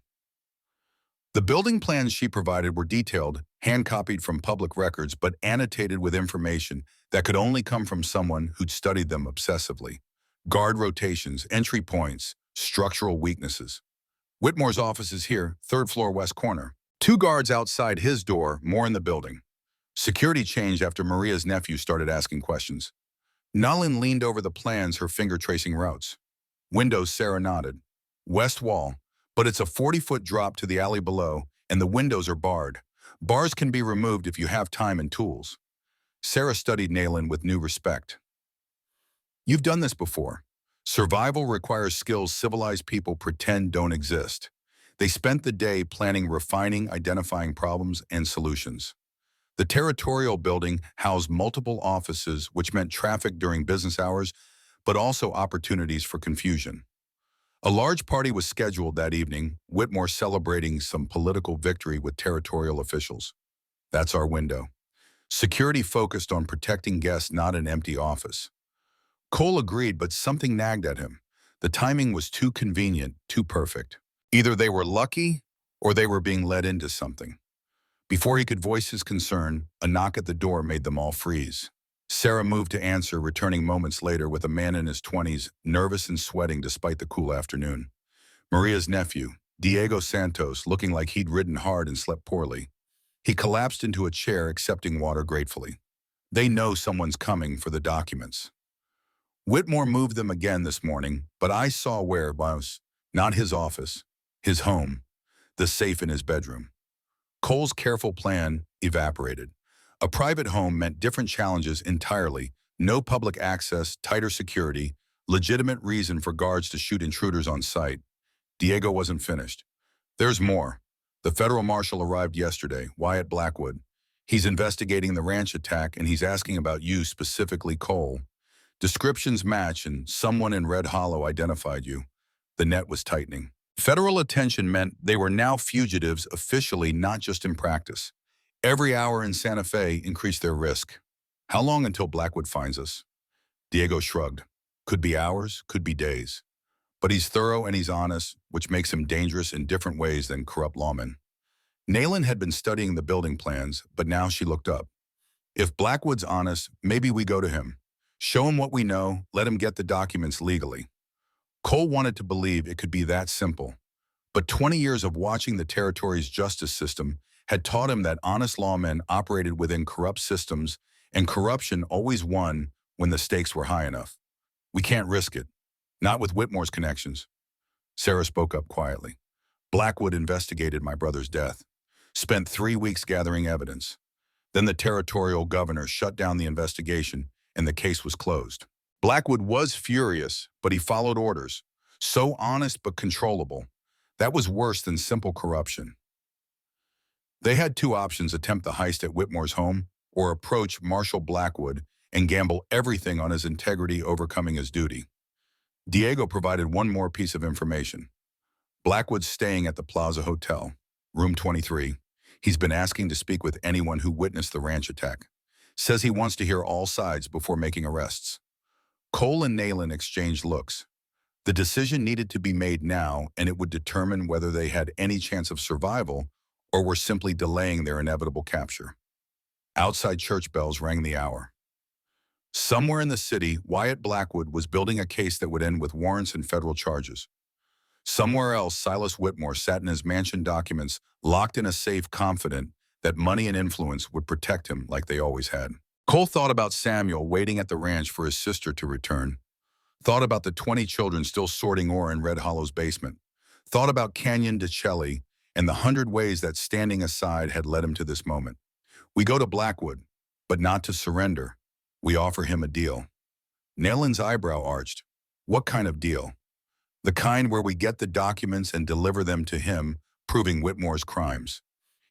The building plans she provided were detailed, hand-copied from public records, but annotated with information that could only come from someone who'd studied them obsessively. Guard rotations, entry points, structural weaknesses. Whitmore's office is here, 3rd floor west corner. 2 guards outside his door, more in the building. Security changed after Maria's nephew started asking questions. Nalin leaned over the plans, her finger tracing routes. Windows, Sarah nodded. West wall, but it's a 40-foot drop to the alley below, and the windows are barred. Bars can be removed if you have time and tools. Sarah studied Nalin with new respect. You've done this before. Survival requires skills civilized people pretend don't exist. They spent the day planning, refining, identifying problems and solutions. The territorial building housed multiple offices, which meant traffic during business hours, but also opportunities for confusion. A large party was scheduled that evening, Whitmore celebrating some political victory with territorial officials. That's our window. Security focused on protecting guests, not an empty office. Cole agreed, but something nagged at him. The timing was too convenient, too perfect. Either they were lucky, or they were being led into something. Before he could voice his concern, a knock at the door made them all freeze. Sarah moved to answer, returning moments later with a man in his 20s, nervous and sweating despite the cool afternoon. Maria's nephew, Diego Santos, looking like he'd ridden hard and slept poorly. He collapsed into a chair, accepting water gratefully. They know someone's coming for the documents. Whitmore moved them again this morning, but I saw where it was. Not his office, his home, the safe in his bedroom. Cole's careful plan evaporated. A private home meant different challenges entirely. No public access, tighter security, legitimate reason for guards to shoot intruders on sight. Diego wasn't finished. There's more. The federal marshal arrived yesterday, Wyatt Blackwood. He's investigating the ranch attack, and he's asking about you, specifically Cole. Descriptions match, and someone in Red Hollow identified you. The net was tightening. Federal attention meant they were now fugitives officially, not just in practice. Every hour in Santa Fe increased their risk. How long until Blackwood finds us? Diego shrugged. Could be hours, could be days. But he's thorough and he's honest, which makes him dangerous in different ways than corrupt lawmen. Nayland had been studying the building plans, but now she looked up. If Blackwood's honest, maybe we go to him. Show him what we know, let him get the documents legally. Cole wanted to believe it could be that simple. But 20 years of watching the territory's justice system had taught him that honest lawmen operated within corrupt systems, and corruption always won when the stakes were high enough. We can't risk it. Not with Whitmore's connections. Sarah spoke up quietly. Blackwood investigated my brother's death. Spent 3 weeks gathering evidence. Then the territorial governor shut down the investigation, and the case was closed. Blackwood was furious, but he followed orders. So honest but controllable. That was worse than simple corruption. They had two options: attempt the heist at Whitmore's home, or approach Marshal Blackwood and gamble everything on his integrity overcoming his duty. Diego provided one more piece of information. Blackwood's staying at the Plaza Hotel, room 23. He's been asking to speak with anyone who witnessed the ranch attack. Says he wants to hear all sides before making arrests. Cole and Nayland exchanged looks. The decision needed to be made now, and it would determine whether they had any chance of survival or were simply delaying their inevitable capture. Outside church bells rang the hour. Somewhere in the city, Wyatt Blackwood was building a case that would end with warrants and federal charges. Somewhere else, Silas Whitmore sat in his mansion documents, locked in a safe, confident that money and influence would protect him like they always had. Cole thought about Samuel waiting at the ranch for his sister to return. Thought about the 20 children still sorting ore in Red Hollow's basement. Thought about Canyon DeCelli and the 100 ways that standing aside had led him to this moment. We go to Blackwood, but not to surrender. We offer him a deal. Nayland's eyebrow arched. What kind of deal? The kind where we get the documents and deliver them to him, proving Whitmore's crimes.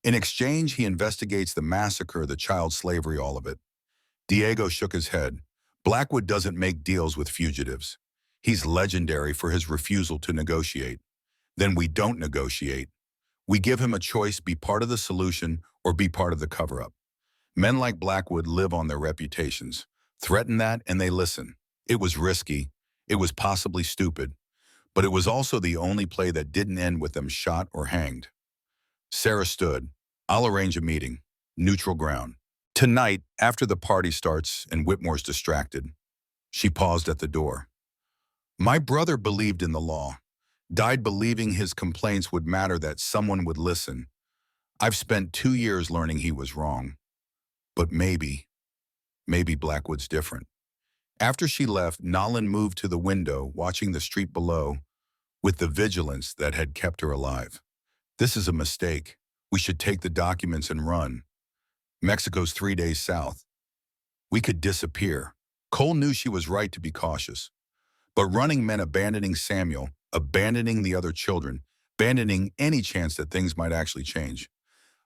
In exchange, he investigates the massacre, the child slavery, all of it. Diego shook his head. Blackwood doesn't make deals with fugitives. He's legendary for his refusal to negotiate. Then we don't negotiate. We give him a choice: be part of the solution or be part of the cover-up. Men like Blackwood live on their reputations. Threaten that and they listen. It was risky. It was possibly stupid. But it was also the only play that didn't end with them shot or hanged. Sarah stood. I'll arrange a meeting. Neutral ground. Tonight, after the party starts and Whitmore's distracted. She paused at the door. My brother believed in the law. Died believing his complaints would matter, that someone would listen. I've spent 2 years learning he was wrong. But maybe Blackwood's different. After she left, Nolan moved to the window, watching the street below, with the vigilance that had kept her alive. This is a mistake. We should take the documents and run. Mexico's 3 days south. We could disappear. Cole knew she was right to be cautious. But running meant abandoning Samuel, abandoning the other children, abandoning any chance that things might actually change.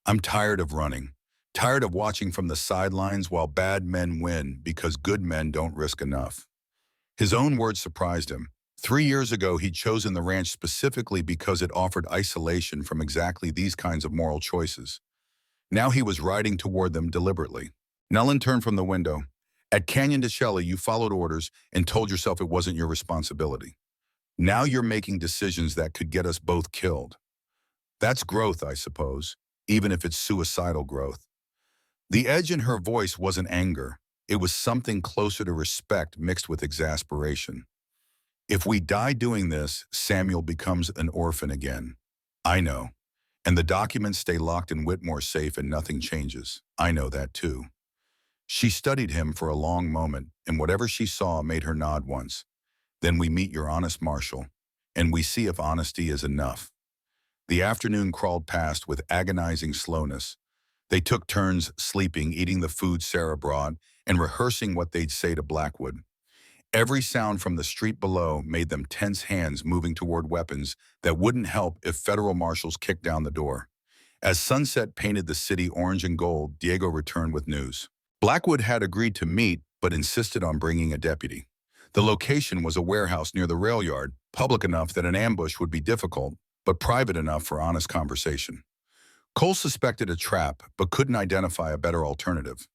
I'm tired of running. Tired of watching from the sidelines while bad men win because good men don't risk enough. His own words surprised him. 3 years ago, he'd chosen the ranch specifically because it offered isolation from exactly these kinds of moral choices. Now he was riding toward them deliberately. Nellen turned from the window. At Canyon de Chelly, you followed orders and told yourself it wasn't your responsibility. Now you're making decisions that could get us both killed. That's growth, I suppose, even if it's suicidal growth. The edge in her voice wasn't anger. It was something closer to respect mixed with exasperation. If we die doing this, Samuel becomes an orphan again. I know. And the documents stay locked in Whitmore's safe and nothing changes. I know that too. She studied him for a long moment, and whatever she saw made her nod once. Then we meet your honest marshal, and we see if honesty is enough. The afternoon crawled past with agonizing slowness. They took turns sleeping, eating the food Sarah brought, and rehearsing what they'd say to Blackwood. Every sound from the street below made them tense hands moving toward weapons that wouldn't help if federal marshals kicked down the door. As sunset painted the city orange and gold, Diego returned with news. Blackwood had agreed to meet, but insisted on bringing a deputy. The location was a warehouse near the rail yard, public enough that an ambush would be difficult, but private enough for honest conversation. Cole suspected a trap, but couldn't identify a better alternative.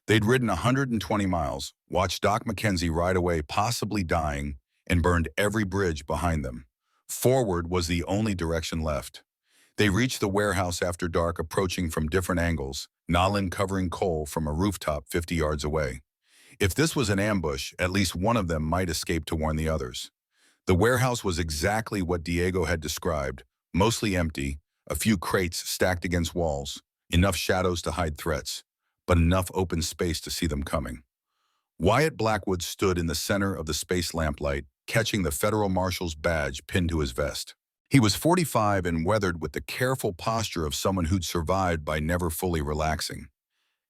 They'd ridden 120 miles, watched Doc McKenzie ride away, possibly dying, and burned every bridge behind them. Forward was the only direction left. They reached the warehouse after dark, approaching from different angles, Nolan covering Cole from a rooftop 50 yards away. If this was an ambush, at least one of them might escape to warn the others. The warehouse was exactly what Diego had described, mostly empty, a few crates stacked against walls, enough shadows to hide threats, but enough open space to see them coming. Wyatt Blackwood stood in the center of the space lamplight, catching the federal marshal's badge pinned to his vest. He was 45 and weathered with the careful posture of someone who'd survived by never fully relaxing.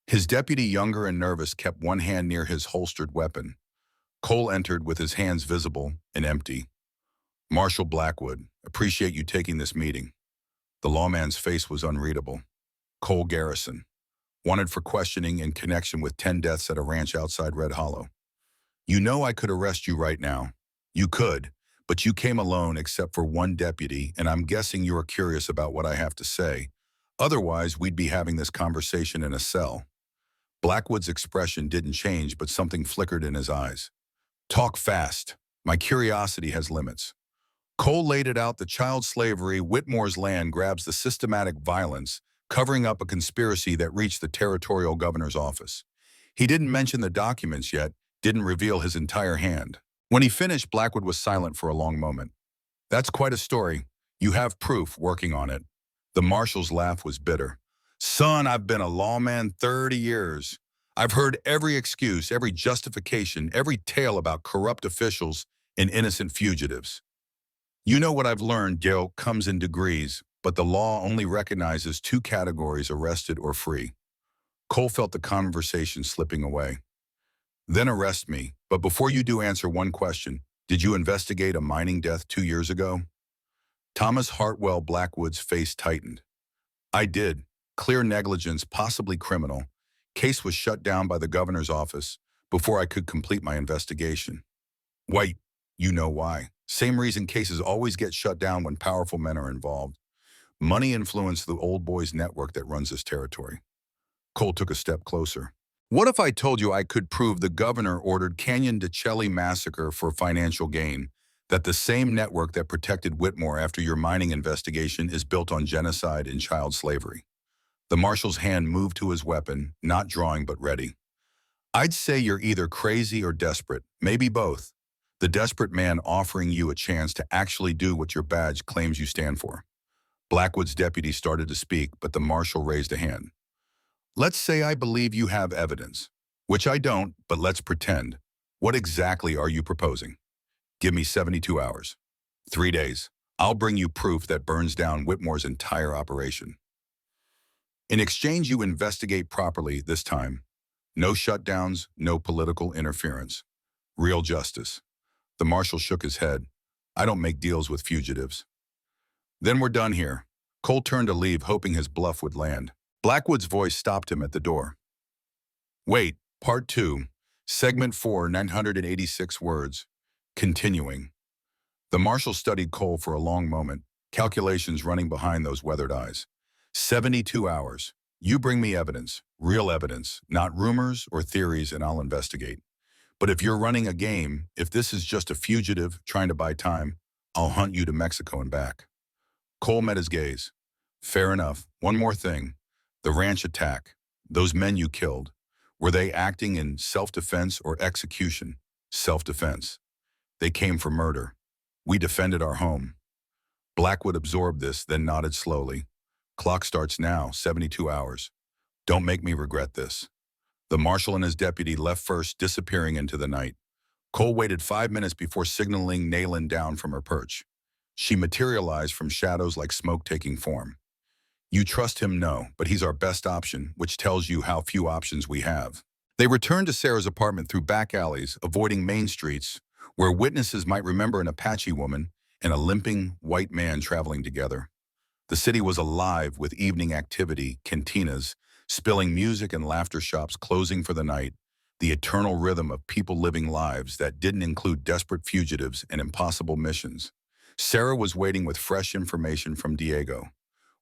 His deputy, younger and nervous, kept one hand near his holstered weapon. Cole entered with his hands visible and empty. Marshal Blackwood, appreciate you taking this meeting. The lawman's face was unreadable. Cole Garrison, wanted for questioning in connection with 10 deaths at a ranch outside Red Hollow. You know I could arrest you right now. You could, but you came alone except for one deputy, and I'm guessing you are curious about what I have to say. Otherwise, we'd be having this conversation in a cell. Blackwood's expression didn't change, but something flickered in his eyes. Talk fast. My curiosity has limits. Cole laid it out. The child slavery, Whitmore's land grabs the systematic violence, covering up a conspiracy that reached the territorial governor's office. He didn't mention the documents yet, didn't reveal his entire hand. When he finished, Blackwood was silent for a long moment. That's quite a story. You have proof, working on it. The marshal's laugh was bitter. Son, I've been a lawman 30 years. I've heard every excuse, every justification, every tale about corrupt officials and innocent fugitives. You know what I've learned, guilt comes in degrees, but the law only recognizes two categories: arrested or free. Cole felt the conversation slipping away. Then arrest me, but before you do, answer one question. Did you investigate a mining death 2 years ago? Thomas Hartwell Blackwood's face tightened. I did. Clear negligence, possibly criminal. Case was shut down by the governor's office before I could complete my investigation. White, you know why. Same reason cases always get shut down when powerful men are involved. Money influenced the old boys network that runs this territory. Cole took a step closer. What if I told you I could prove the governor ordered Canyon de Chelly massacre for financial gain, that the same network that protected Whitmore after your mining investigation is built on genocide and child slavery? The marshal's hand moved to his weapon, not drawing but ready. I'd say you're either crazy or desperate, maybe both. The desperate man offering you a chance to actually do what your badge claims you stand for. Blackwood's deputy started to speak, but the marshal raised a hand. Let's say I believe you have evidence, which I don't, but let's pretend. What exactly are you proposing? Give me 72 hours. 3 days. I'll bring you proof that burns down Whitmore's entire operation. In exchange, you investigate properly this time. No shutdowns, no political interference. Real justice. The marshal shook his head. I don't make deals with fugitives. Then we're done here. Cole turned to leave, hoping his bluff would land. Blackwood's voice stopped him at the door. Wait, part 2, segment 4, 986 words. Continuing. The marshal studied Cole for a long moment, calculations running behind those weathered eyes. 72 hours. You bring me evidence, real evidence, not rumors or theories, and I'll investigate. But if you're running a game, if this is just a fugitive trying to buy time, I'll hunt you to Mexico and back. Cole met his gaze. Fair enough. One more thing. The ranch attack. Those men you killed. Were they acting in self-defense or execution? Self-defense. They came for murder. We defended our home. Blackwood absorbed this, then nodded slowly. Clock starts now, 72 hours. Don't make me regret this. The marshal and his deputy left first, disappearing into the night. Cole waited 5 minutes before signaling Nayland down from her perch. She materialized from shadows like smoke taking form. You trust him? No, but he's our best option, which tells you how few options we have. They returned to Sarah's apartment through back alleys, avoiding main streets, where witnesses might remember an Apache woman and a limping white man traveling together. The city was alive with evening activity, cantinas, spilling music and laughter shops closing for the night, the eternal rhythm of people living lives that didn't include desperate fugitives and impossible missions. Sarah was waiting with fresh information from Diego.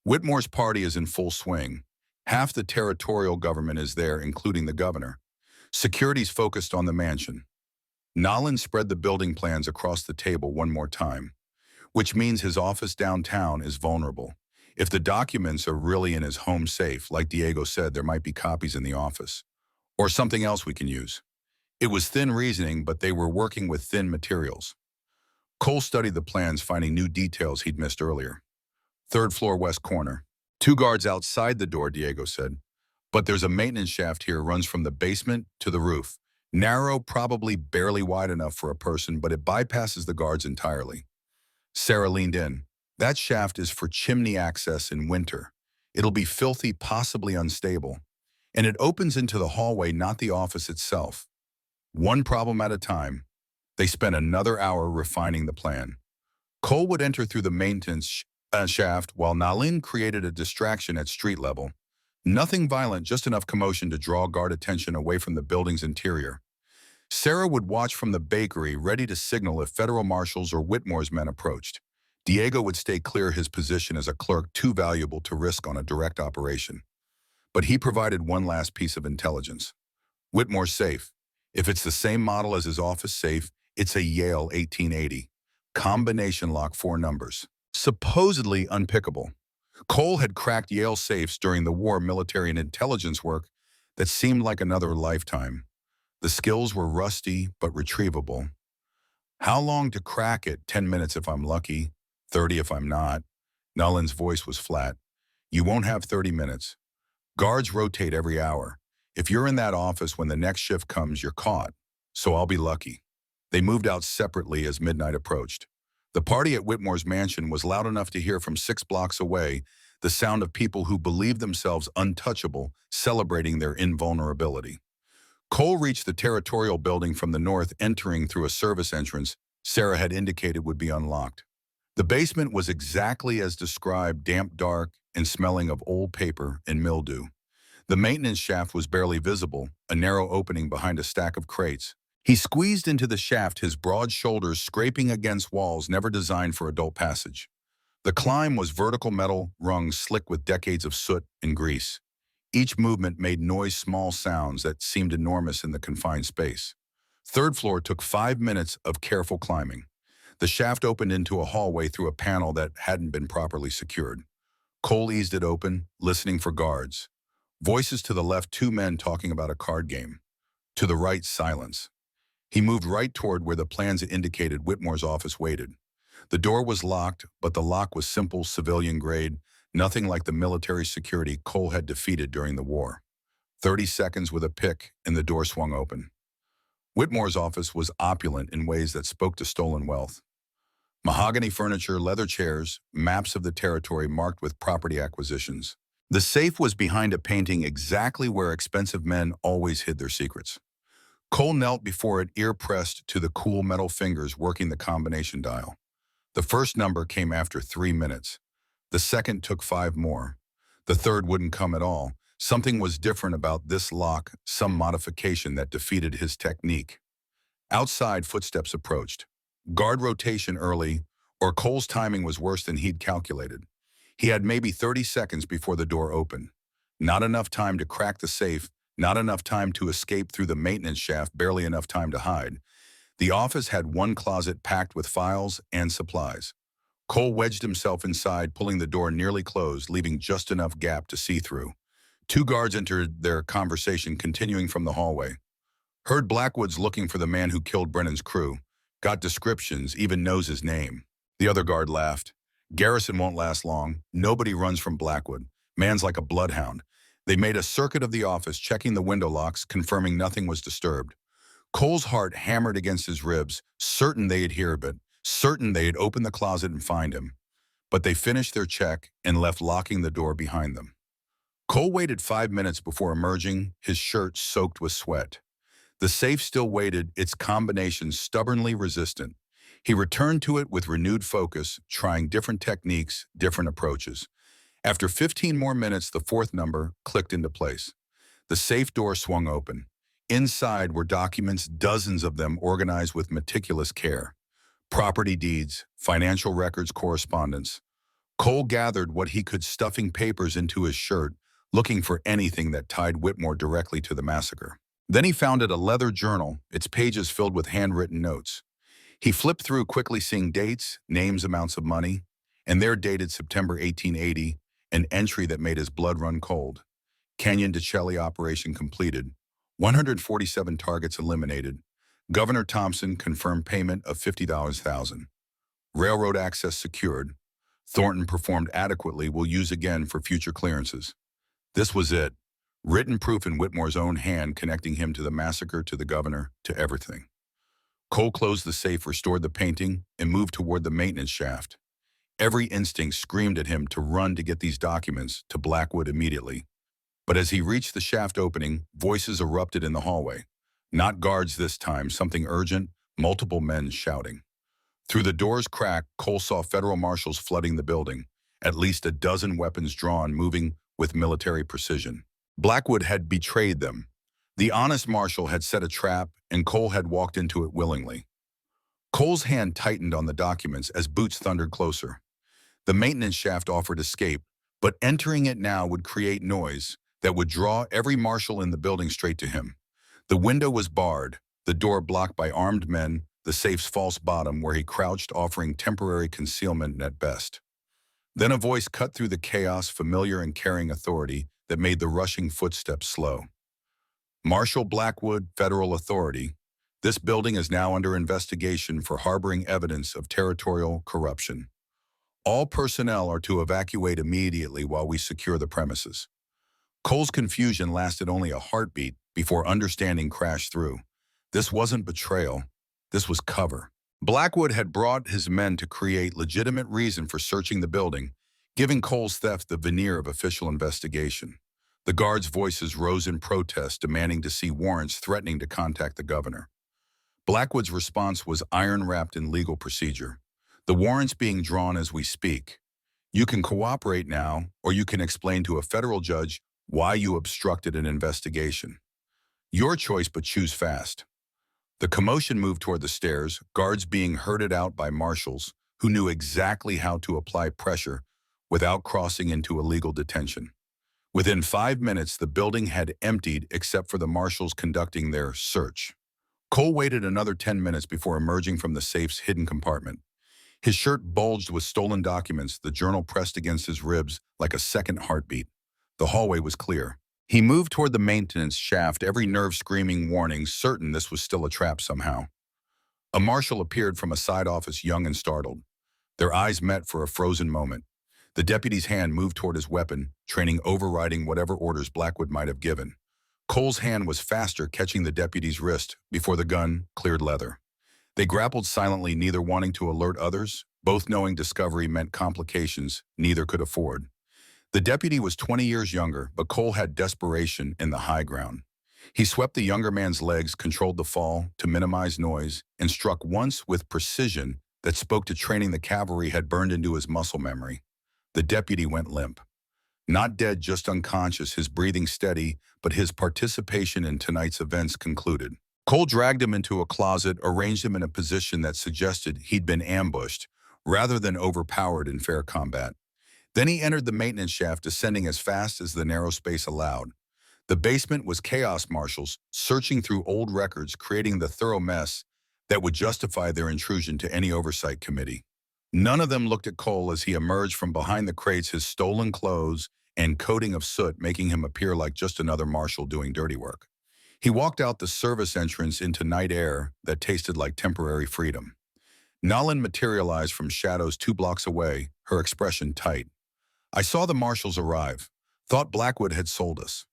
Whitmore's party is in full swing. Half the territorial government is there, including the governor. Security's focused on the mansion. Nolan spread the building plans across the table one more time, which means his office downtown is vulnerable. If the documents are really in his home safe, like Diego said, there might be copies in the office. Or something else we can use. It was thin reasoning, but they were working with thin materials. Cole studied the plans, finding new details he'd missed earlier. 3rd floor west corner. 2 guards outside the door, Diego said. But there's a maintenance shaft here, runs from the basement to the roof. Narrow, probably barely wide enough for a person, but it bypasses the guards entirely. Sarah leaned in. That shaft is for chimney access in winter. It'll be filthy, possibly unstable. And it opens into the hallway, not the office itself. One problem at a time. They spent another hour refining the plan. Cole would enter through the maintenance shaft while Nalin created a distraction at street level. Nothing violent, just enough commotion to draw guard attention away from the building's interior. Sarah would watch from the bakery, ready to signal if federal marshals or Whitmore's men approached. Diego would stay clear, his position as a clerk too valuable to risk on a direct operation. But he provided one last piece of intelligence. Whitmore's safe. If it's the same model as his office safe, it's a Yale 1880. Combination lock, 4 numbers. Supposedly unpickable. Cole had cracked Yale safes during the war, military and intelligence work that seemed like another lifetime. The skills were rusty but retrievable. How long to crack it? 10 minutes if I'm lucky, 30 if I'm not. Nolan's voice was flat. You won't have 30 minutes. Guards rotate every hour. If you're in that office when the next shift comes, you're caught. So I'll be lucky. They moved out separately as midnight approached. The party at Whitmore's mansion was loud enough to hear from 6 blocks away, the sound of people who believed themselves untouchable, celebrating their invulnerability. Cole reached the territorial building from the north, entering through a service entrance Sarah had indicated would be unlocked. The basement was exactly as described, damp, dark, and smelling of old paper and mildew. The maintenance shaft was barely visible, a narrow opening behind a stack of crates. He squeezed into the shaft, his broad shoulders scraping against walls never designed for adult passage. The climb was vertical, metal rungs slick with decades of soot and grease. Each movement made noise, small sounds that seemed enormous in the confined space. 3rd floor took 5 minutes of careful climbing. The shaft opened into a hallway through a panel that hadn't been properly secured. Cole eased it open, listening for guards. Voices to the left, 2 men talking about a card game. To the right, silence. He moved right toward where the plans indicated Whitmore's office waited. The door was locked, but the lock was simple, civilian grade, nothing like the military security Cole had defeated during the war. 30 seconds with a pick, and the door swung open. Whitmore's office was opulent in ways that spoke to stolen wealth. Mahogany furniture, leather chairs, maps of the territory marked with property acquisitions. The safe was behind a painting exactly where expensive men always hid their secrets. Cole knelt before it, ear pressed to the cool metal fingers working the combination dial. The first number came after 3 minutes. The second took 5 more. The third wouldn't come at all. Something was different about this lock, some modification that defeated his technique. Outside, footsteps approached. Guard rotation early, or Cole's timing was worse than he'd calculated. He had maybe 30 seconds before the door opened. Not enough time to crack the safe, not enough time to escape through the maintenance shaft, barely enough time to hide. The office had one closet packed with files and supplies. Cole wedged himself inside, pulling the door nearly closed, leaving just enough gap to see through. 2 guards entered their conversation, continuing from the hallway. Heard Blackwood's looking for the man who killed Brennan's crew. Got descriptions, even knows his name. The other guard laughed. Garrison won't last long. Nobody runs from Blackwood. Man's like a bloodhound. They made a circuit of the office, checking the window locks, confirming nothing was disturbed. Cole's heart hammered against his ribs, certain they'd hear it, certain they'd open the closet and find him. But they finished their check and left, locking the door behind them. Cole waited 5 minutes before emerging, his shirt soaked with sweat. The safe still waited, its combination stubbornly resistant. He returned to it with renewed focus, trying different techniques, different approaches. After 15 more minutes, the 4th number clicked into place. The safe door swung open. Inside were documents, dozens of them organized with meticulous care. Property deeds, financial records, correspondence. Cole gathered what he could, stuffing papers into his shirt, looking for anything that tied Whitmore directly to the massacre. Then he found a leather journal, its pages filled with handwritten notes. He flipped through, quickly seeing dates, names, amounts of money, and there, dated September 1880, an entry that made his blood run cold. Canyon de Chelly operation completed. 147 targets eliminated. Governor Thompson confirmed payment of $50,000. Railroad access secured. Thornton performed adequately, will use again for future clearances. This was it. Written proof in Whitmore's own hand, connecting him to the massacre, to the governor, to everything. Cole closed the safe, restored the painting, and moved toward the maintenance shaft. Every instinct screamed at him to run to get these documents to Blackwood immediately. But as he reached the shaft opening, voices erupted in the hallway. Not guards this time, something urgent, multiple men shouting. Through the door's crack, Cole saw federal marshals flooding the building, at least a dozen weapons drawn, moving with military precision. Blackwood had betrayed them. The honest marshal had set a trap, and Cole had walked into it willingly. Cole's hand tightened on the documents as boots thundered closer. The maintenance shaft offered escape, but entering it now would create noise that would draw every marshal in the building straight to him. The window was barred, the door blocked by armed men, the safe's false bottom where he crouched, offering temporary concealment at best. Then a voice cut through the chaos, familiar and carrying authority, that made the rushing footsteps slow. Marshal Blackwood, federal authority. This building is now under investigation for harboring evidence of territorial corruption. All personnel are to evacuate immediately while we secure the premises. Cole's confusion lasted only a heartbeat before understanding crashed through. This wasn't betrayal. This was cover. Blackwood had brought his men to create legitimate reason for searching the building, giving Cole's theft the veneer of official investigation. The guards' voices rose in protest, demanding to see warrants, threatening to contact the governor. Blackwood's response was iron-wrapped in legal procedure. The warrant's being drawn as we speak. You can cooperate now, or you can explain to a federal judge why you obstructed an investigation. Your choice, but choose fast. The commotion moved toward the stairs, guards being herded out by marshals who knew exactly how to apply pressure without crossing into illegal detention. Within 5 minutes, the building had emptied except for the marshals conducting their search. Cole waited another 10 minutes before emerging from the safe's hidden compartment. His shirt bulged with stolen documents, the journal pressed against his ribs like a second heartbeat. The hallway was clear. He moved toward the maintenance shaft, every nerve screaming warning, certain this was still a trap somehow. A marshal appeared from a side office, young and startled. Their eyes met for a frozen moment. The deputy's hand moved toward his weapon, training overriding whatever orders Blackwood might have given. Cole's hand was faster, catching the deputy's wrist before the gun cleared leather. They grappled silently, neither wanting to alert others, both knowing discovery meant complications neither could afford. The deputy was 20 years younger, but Cole had desperation in the high ground. He swept the younger man's legs, controlled the fall to minimize noise, and struck once with precision that spoke to training the cavalry had burned into his muscle memory. The deputy went limp. Not dead, just unconscious, his breathing steady, but his participation in tonight's events concluded. Cole dragged him into a closet, arranged him in a position that suggested he'd been ambushed, rather than overpowered in fair combat. Then he entered the maintenance shaft, descending as fast as the narrow space allowed. The basement was chaos marshals, searching through old records, creating the thorough mess that would justify their intrusion to any oversight committee. None of them looked at Cole as he emerged from behind the crates, his stolen clothes and coating of soot making him appear like just another marshal doing dirty work. He walked out the service entrance into night air that tasted like temporary freedom. Nolan materialized from shadows 2 blocks away, her expression tight. "I saw the marshals arrive. Thought Blackwood had sold us."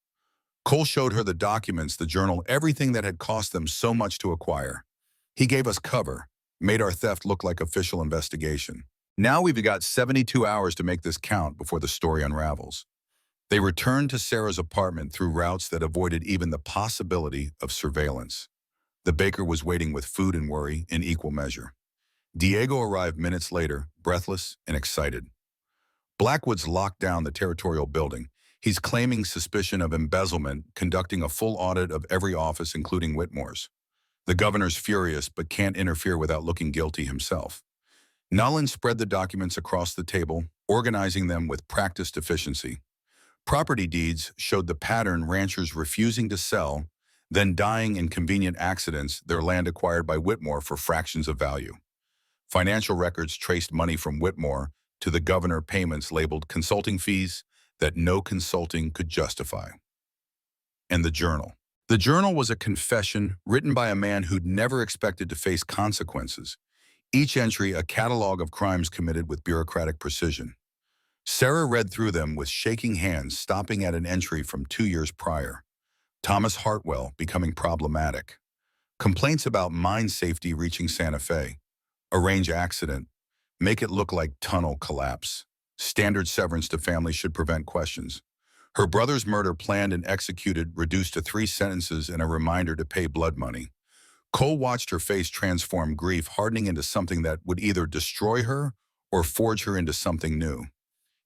Cole showed her the documents, the journal, everything that had cost them so much to acquire. "He gave us cover, made our theft look like official investigation. Now we've got 72 hours to make this count before the story unravels." They returned to Sarah's apartment through routes that avoided even the possibility of surveillance. The baker was waiting with food and worry in equal measure. Diego arrived minutes later, breathless and excited. "Blackwood's locked down the territorial building. He's claiming suspicion of embezzlement, conducting a full audit of every office, including Whitmore's. The governor's furious, but can't interfere without looking guilty himself." Nolan spread the documents across the table, organizing them with practiced efficiency. Property deeds showed the pattern: ranchers refusing to sell, then dying in convenient accidents, their land acquired by Whitmore for fractions of value. Financial records traced money from Whitmore to the governor, payments labeled consulting fees that no consulting could justify. And the journal. The journal was a confession written by a man who'd never expected to face consequences. Each entry a catalog of crimes committed with bureaucratic precision. Sarah read through them with shaking hands, stopping at an entry from 2 years prior. Thomas Hartwell becoming problematic. Complaints about mine safety reaching Santa Fe. Arrange accident. Make it look like tunnel collapse. Standard severance to family should prevent questions. Her brother's murder planned and executed, reduced to 3 sentences and a reminder to pay blood money. Cole watched her face transform, grief hardening into something that would either destroy her or forge her into something new.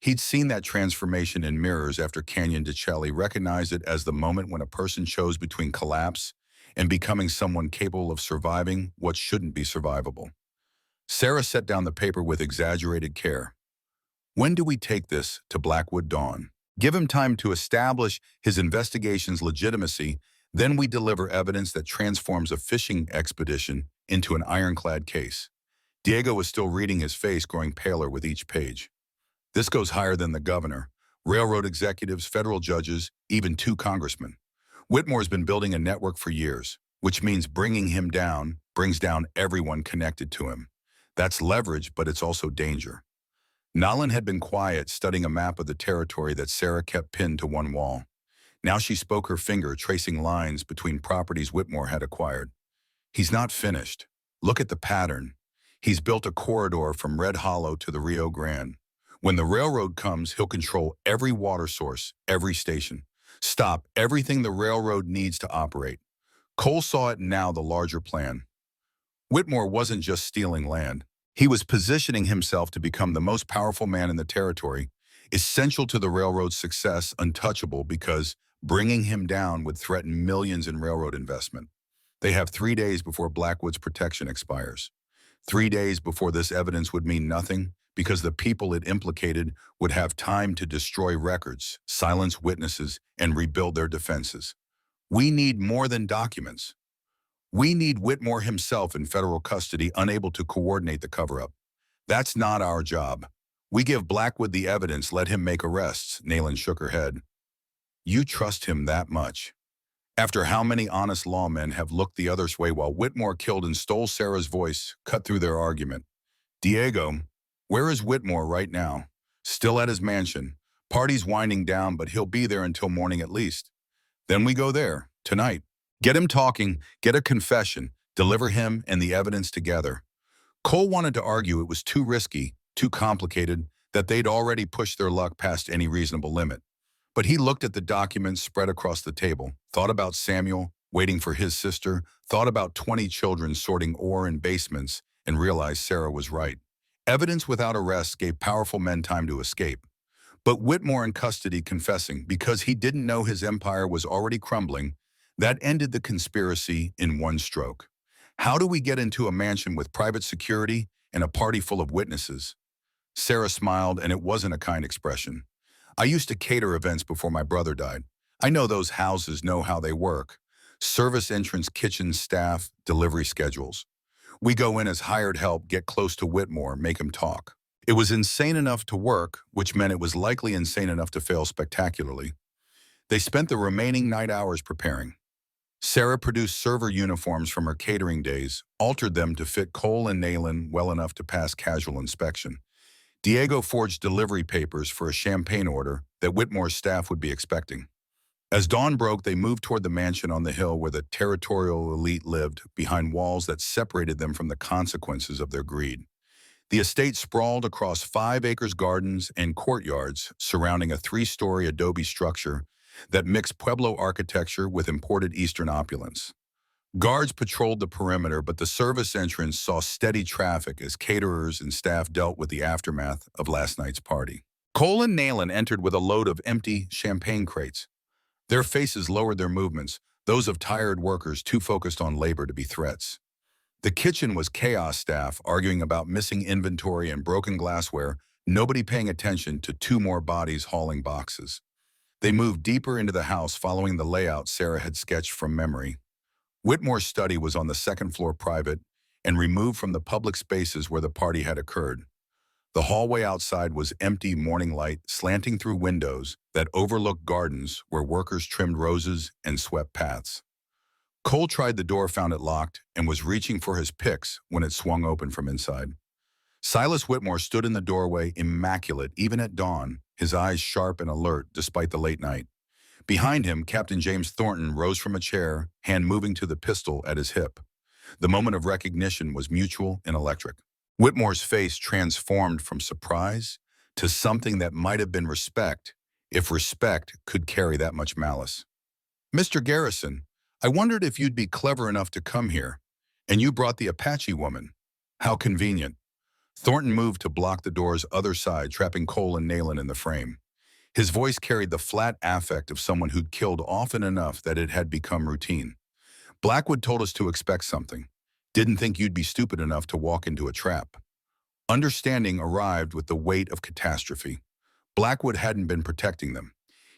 He'd seen that transformation in mirrors after Canyon DeCelli, recognized it as the moment when a person chose between collapse and becoming someone capable of surviving what shouldn't be survivable. Sarah set down the paper with exaggerated care. "When do we take this to Blackwood Dawn? Give him time to establish his investigation's legitimacy, then we deliver evidence that transforms a fishing expedition into an ironclad case." Diego was still reading, his face growing paler with each page. "This goes higher than the governor, railroad executives, federal judges, even 2 congressmen. Whitmore's been building a network for years, which means bringing him down brings down everyone connected to him. That's leverage, but it's also danger." Nolan had been quiet, studying a map of the territory that Sarah kept pinned to one wall. Now she spoke, her finger tracing lines between properties Whitmore had acquired. "He's not finished. Look at the pattern. He's built a corridor from Red Hollow to the Rio Grande. When the railroad comes, he'll control every water source, every station. Stop everything the railroad needs to operate." Cole saw it now, the larger plan. Whitmore wasn't just stealing land. He was positioning himself to become the most powerful man in the territory, essential to the railroad's success, untouchable because bringing him down would threaten millions in railroad investment. They have 3 days before Blackwood's protection expires. 3 days before this evidence would mean nothing because the people it implicated would have time to destroy records, silence witnesses, and rebuild their defenses. We need more than documents. We need Whitmore himself in federal custody, unable to coordinate the cover-up. That's not our job. We give Blackwood the evidence, let him make arrests. Nayland shook her head. You trust him that much? After how many honest lawmen have looked the other way while Whitmore killed and stole? Sarah's voice cut through their argument. Diego, where is Whitmore right now? Still at his mansion. Party's winding down, but he'll be there until morning at least. Then we go there, tonight. Get him talking, get a confession, deliver him and the evidence together. Cole wanted to argue it was too risky, too complicated, that they'd already pushed their luck past any reasonable limit. But he looked at the documents spread across the table, thought about Samuel, waiting for his sister, thought about 20 children sorting ore in basements, and realized Sarah was right. Evidence without arrest gave powerful men time to escape. But Whitmore in custody confessing because he didn't know his empire was already crumbling, that ended the conspiracy in one stroke. How do we get into a mansion with private security and a party full of witnesses? Sarah smiled, and it wasn't a kind expression. I used to cater events before my brother died. I know those houses know how they work. Service entrance, kitchen staff, delivery schedules. We go in as hired help, get close to Whitmore, make him talk. It was insane enough to work, which meant it was likely insane enough to fail spectacularly. They spent the remaining night hours preparing. Sarah produced server uniforms from her catering days, altered them to fit Cole and Nayland well enough to pass casual inspection. Diego forged delivery papers for a champagne order that Whitmore's staff would be expecting. As dawn broke, they moved toward the mansion on the hill where the territorial elite lived, behind walls that separated them from the consequences of their greed. The estate sprawled across 5 acres gardens and courtyards surrounding a 3-story adobe structure that mixed Pueblo architecture with imported Eastern opulence. Guards patrolled the perimeter, but the service entrance saw steady traffic as caterers and staff dealt with the aftermath of last night's party. Cole and Nayland entered with a load of empty champagne crates. Their faces lowered their movements, those of tired workers too focused on labor to be threats. The kitchen was chaos, staff arguing about missing inventory and broken glassware, nobody paying attention to 2 more bodies hauling boxes. They moved deeper into the house following the layout Sarah had sketched from memory. Whitmore's study was on the 2nd floor private and removed from the public spaces where the party had occurred. The hallway outside was empty, morning light slanting through windows that overlooked gardens where workers trimmed roses and swept paths. Cole tried the door, found it locked, and was reaching for his picks when it swung open from inside. Silas Whitmore stood in the doorway, immaculate even at dawn, his eyes sharp and alert despite the late night. Behind him, Captain James Thornton rose from a chair, hand moving to the pistol at his hip. The moment of recognition was mutual and electric. Whitmore's face transformed from surprise to something that might have been respect, if respect could carry that much malice. "Mr. Garrison, I wondered if you'd be clever enough to come here, and you brought the Apache woman. How convenient." Thornton moved to block the door's other side, trapping Cole and Nayland in the frame. His voice carried the flat affect of someone who'd killed often enough that it had become routine. "Blackwood told us to expect something. Didn't think you'd be stupid enough to walk into a trap." Understanding arrived with the weight of catastrophe. Blackwood hadn't been protecting them.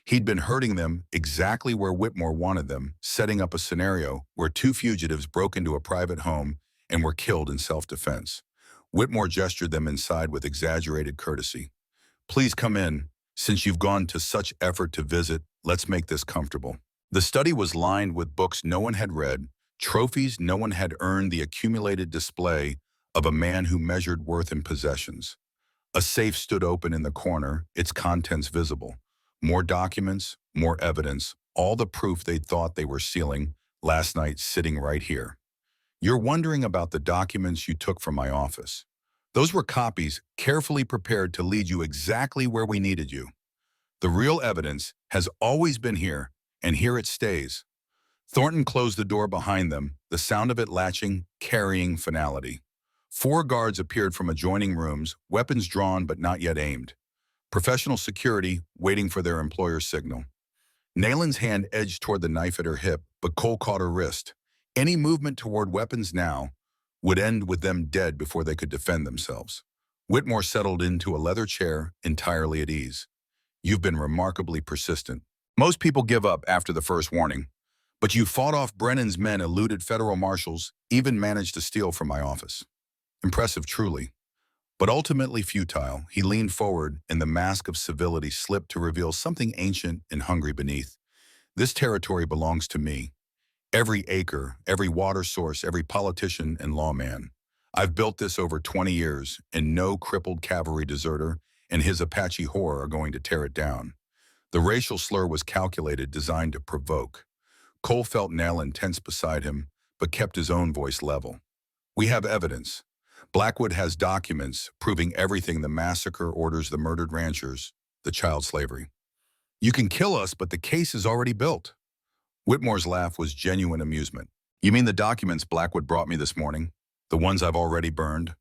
He'd been hurting them exactly where Whitmore wanted them, setting up a scenario where 2 fugitives broke into a private home and were killed in self-defense. Whitmore gestured them inside with exaggerated courtesy. "Please come in. Since you've gone to such effort to visit, let's make this comfortable." The study was lined with books no one had read, trophies no one had earned, the accumulated display of a man who measured worth in possessions. A safe stood open in the corner, its contents visible. More documents, more evidence, all the proof they'd thought they were sealing last night sitting right here. "You're wondering about the documents you took from my office. Those were copies carefully prepared to lead you exactly where we needed you. The real evidence has always been here, and here it stays." Thornton closed the door behind them, the sound of it latching, carrying finality. 4 guards appeared from adjoining rooms, weapons drawn but not yet aimed. Professional security waiting for their employer's signal. Nayland's hand edged toward the knife at her hip, but Cole caught her wrist. Any movement toward weapons now would end with them dead before they could defend themselves. Whitmore settled into a leather chair, entirely at ease. "You've been remarkably persistent. Most people give up after the first warning. But you fought off Brennan's men, eluded federal marshals, even managed to steal from my office. Impressive, truly. But ultimately futile." He leaned forward, and the mask of civility slipped to reveal something ancient and hungry beneath. "This territory belongs to me. Every acre, every water source, every politician and lawman. I've built this over 20 years, and no crippled cavalry deserter and his Apache whore are going to tear it down. The racial slur was calculated, designed to provoke. Cole felt Nayland tense beside him, but kept his own voice level. We have evidence. Blackwood has documents proving everything: the massacre orders, the murdered ranchers, the child slavery. You can kill us, but the case is already built. Whitmore's laugh was genuine amusement. You mean the documents Blackwood brought me this morning? The ones I've already burned?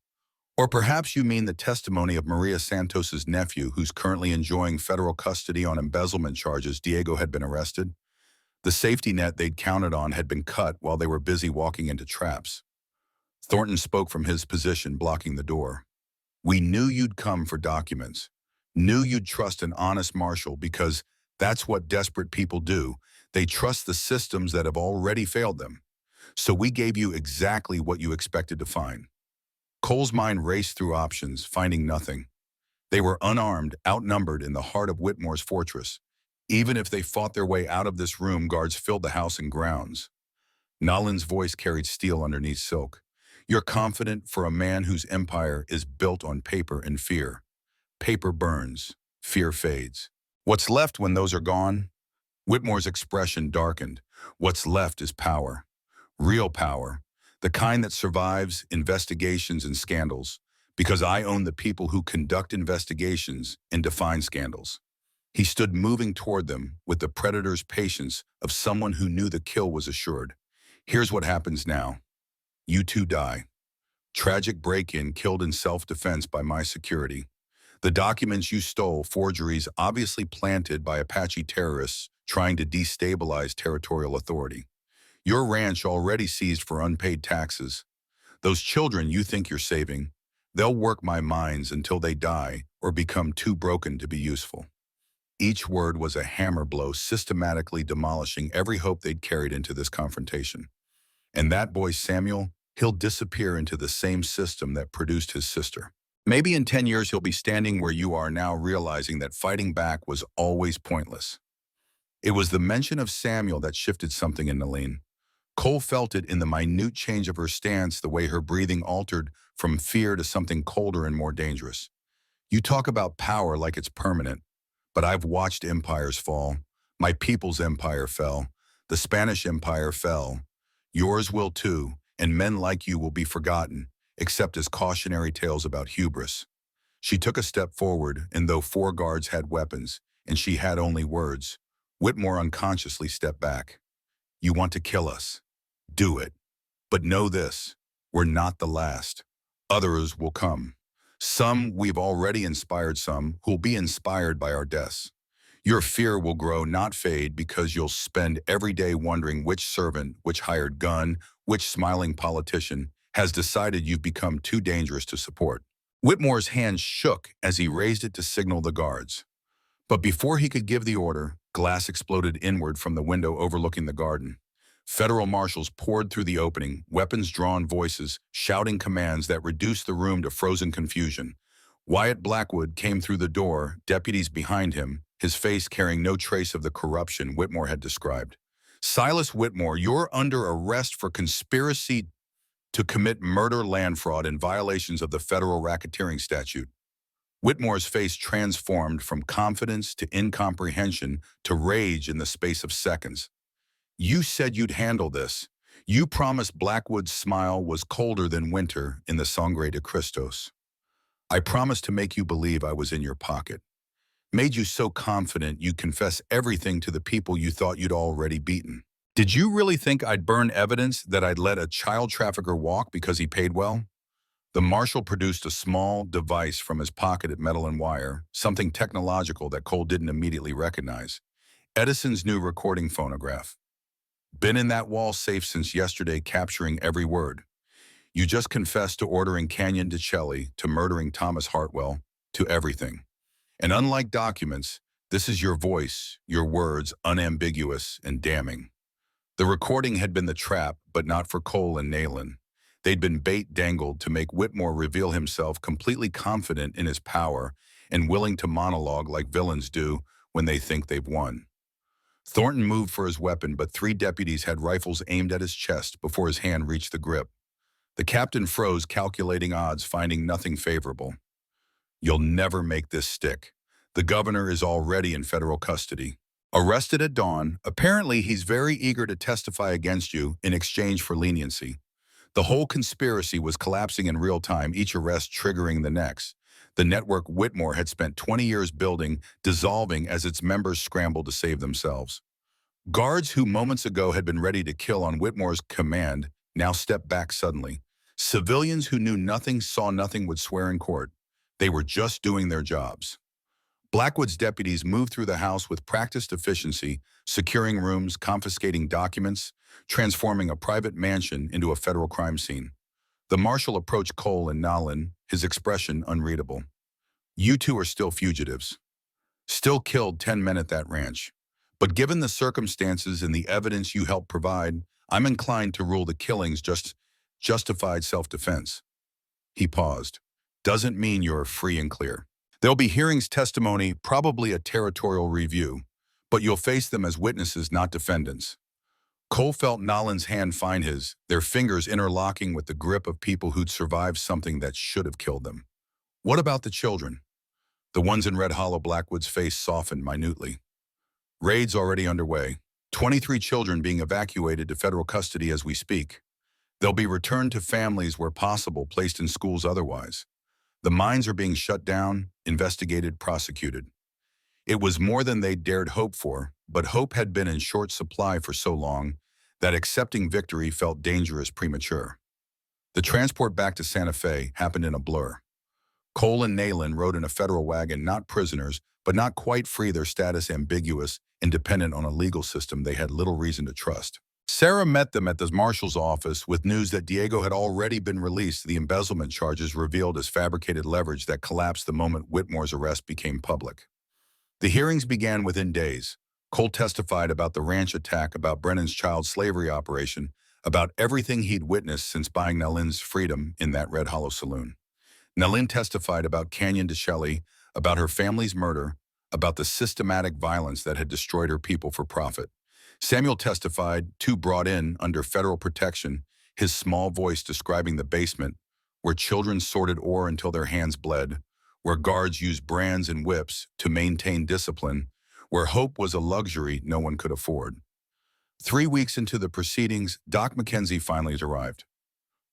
Or perhaps you mean the testimony of Maria Santos's nephew, who's currently enjoying federal custody on embezzlement charges. Diego had been arrested. The safety net they'd counted on had been cut while they were busy walking into traps. Thornton spoke from his position, blocking the door. We knew you'd come for documents. Knew you'd trust an honest marshal, because that's what desperate people do. They trust the systems that have already failed them. So we gave you exactly what you expected to find. Cole's mind raced through options, finding nothing. They were unarmed, outnumbered in the heart of Whitmore's fortress. Even if they fought their way out of this room, guards filled the house and grounds. Nolan's voice carried steel underneath silk. You're confident for a man whose empire is built on paper and fear. Paper burns, fear fades. What's left when those are gone? Whitmore's expression darkened. What's left is power. Real power. The kind that survives investigations and scandals. Because I own the people who conduct investigations and define scandals. He stood moving toward them with the predator's patience of someone who knew the kill was assured. Here's what happens now. You two die. Tragic break-in, killed in self-defense by my security. The documents you stole, forgeries obviously planted by Apache terrorists trying to destabilize territorial authority. Your ranch already seized for unpaid taxes. Those children you think you're saving, they'll work my mines until they die or become too broken to be useful. Each word was a hammer blow, systematically demolishing every hope they'd carried into this confrontation. And that boy Samuel, he'll disappear into the same system that produced his sister. Maybe in 10 years he'll be standing where you are now, realizing that fighting back was always pointless. It was the mention of Samuel that shifted something in Nalene. Cole felt it in the minute change of her stance, the way her breathing altered from fear to something colder and more dangerous. You talk about power like it's permanent, but I've watched empires fall. My people's empire fell. The Spanish Empire fell. Yours will too, and men like you will be forgotten, except as cautionary tales about hubris. She took a step forward, and though 4 guards had weapons, and she had only words, Whitmore unconsciously stepped back. You want to kill us? Do it. But know this, we're not the last. Others will come. Some we've already inspired, some who'll be inspired by our deaths. Your fear will grow, not fade, because you'll spend every day wondering which servant, which hired gun, which smiling politician has decided you've become too dangerous to support. Whitmore's hand shook as he raised it to signal the guards. But before he could give the order, glass exploded inward from the window overlooking the garden. Federal marshals poured through the opening, weapons drawn, voices shouting commands that reduced the room to frozen confusion. Wyatt Blackwood came through the door, deputies behind him, his face carrying no trace of the corruption Whitmore had described. Silas Whitmore, you're under arrest for conspiracy to commit murder, land fraud, and violations of the federal racketeering statute. Whitmore's face transformed from confidence to incomprehension to rage in the space of seconds. You said you'd handle this. You promised. Blackwood's smile was colder than winter in the Sangre de Cristos. I promised to make you believe I was in your pocket. Made you so confident you'd confess everything to the people you thought you'd already beaten. Did you really think I'd burn evidence that I'd let a child trafficker walk because he paid well? The marshal produced a small device from his pocket at Metal and Wire, something technological that Cole didn't immediately recognize. Edison's new recording phonograph. Been in that wall safe since yesterday, capturing every word. You just confessed to ordering Canyon DeCelli, to murdering Thomas Hartwell, to everything. And unlike documents, this is your voice, your words, unambiguous and damning. The recording had been the trap, but not for Cole and Nayland. They'd been bait dangled to make Whitmore reveal himself completely confident in his power and willing to monologue like villains do when they think they've won. Thornton moved for his weapon, but 3 deputies had rifles aimed at his chest before his hand reached the grip. The captain froze, calculating odds, finding nothing favorable. You'll never make this stick. The governor is already in federal custody. Arrested at dawn, apparently he's very eager to testify against you in exchange for leniency. The whole conspiracy was collapsing in real time, each arrest triggering the next. The network Whitmore had spent 20 years building, dissolving as its members scrambled to save themselves. Guards who moments ago had been ready to kill on Whitmore's command now stepped back suddenly. Civilians who knew nothing, saw nothing would swear in court. They were just doing their jobs. Blackwood's deputies moved through the house with practiced efficiency, securing rooms, confiscating documents, transforming a private mansion into a federal crime scene. The marshal approached Cole and Nolan, his expression unreadable. "You two are still fugitives. Still killed 10 men at that ranch. But given the circumstances and the evidence you helped provide, I'm inclined to rule the killings just justified self-defense." He paused. "Doesn't mean you're free and clear. There'll be hearings, testimony, probably a territorial review, but you'll face them as witnesses, not defendants." Cole felt Nolan's hand find his, their fingers interlocking with the grip of people who'd survived something that should have killed them. "What about the children?" The ones in Red Hollow. Blackwood's face softened minutely. "Raid's already underway. 23 children being evacuated to federal custody as we speak. They'll be returned to families where possible, placed in schools otherwise. The mines are being shut down, investigated, prosecuted." It was more than they dared hope for, but hope had been in short supply for so long that accepting victory felt dangerous premature. The transport back to Santa Fe happened in a blur. Cole and Nayland rode in a federal wagon, not prisoners, but not quite free, their status ambiguous and dependent on a legal system they had little reason to trust. Sarah met them at the marshal's office with news that Diego had already been released, the embezzlement charges revealed as fabricated leverage that collapsed the moment Whitmore's arrest became public. The hearings began within days. Cole testified about the ranch attack, about Brennan's child slavery operation, about everything he'd witnessed since buying Nalin's freedom in that Red Hollow saloon. Nalin testified about Canyon DeShelley, about her family's murder, about the systematic violence that had destroyed her people for profit. Samuel testified, too, brought in under federal protection, his small voice describing the basement, where children sorted ore until their hands bled, where guards used brands and whips to maintain discipline, where hope was a luxury no one could afford. 3 weeks into the proceedings, Doc McKenzie finally arrived.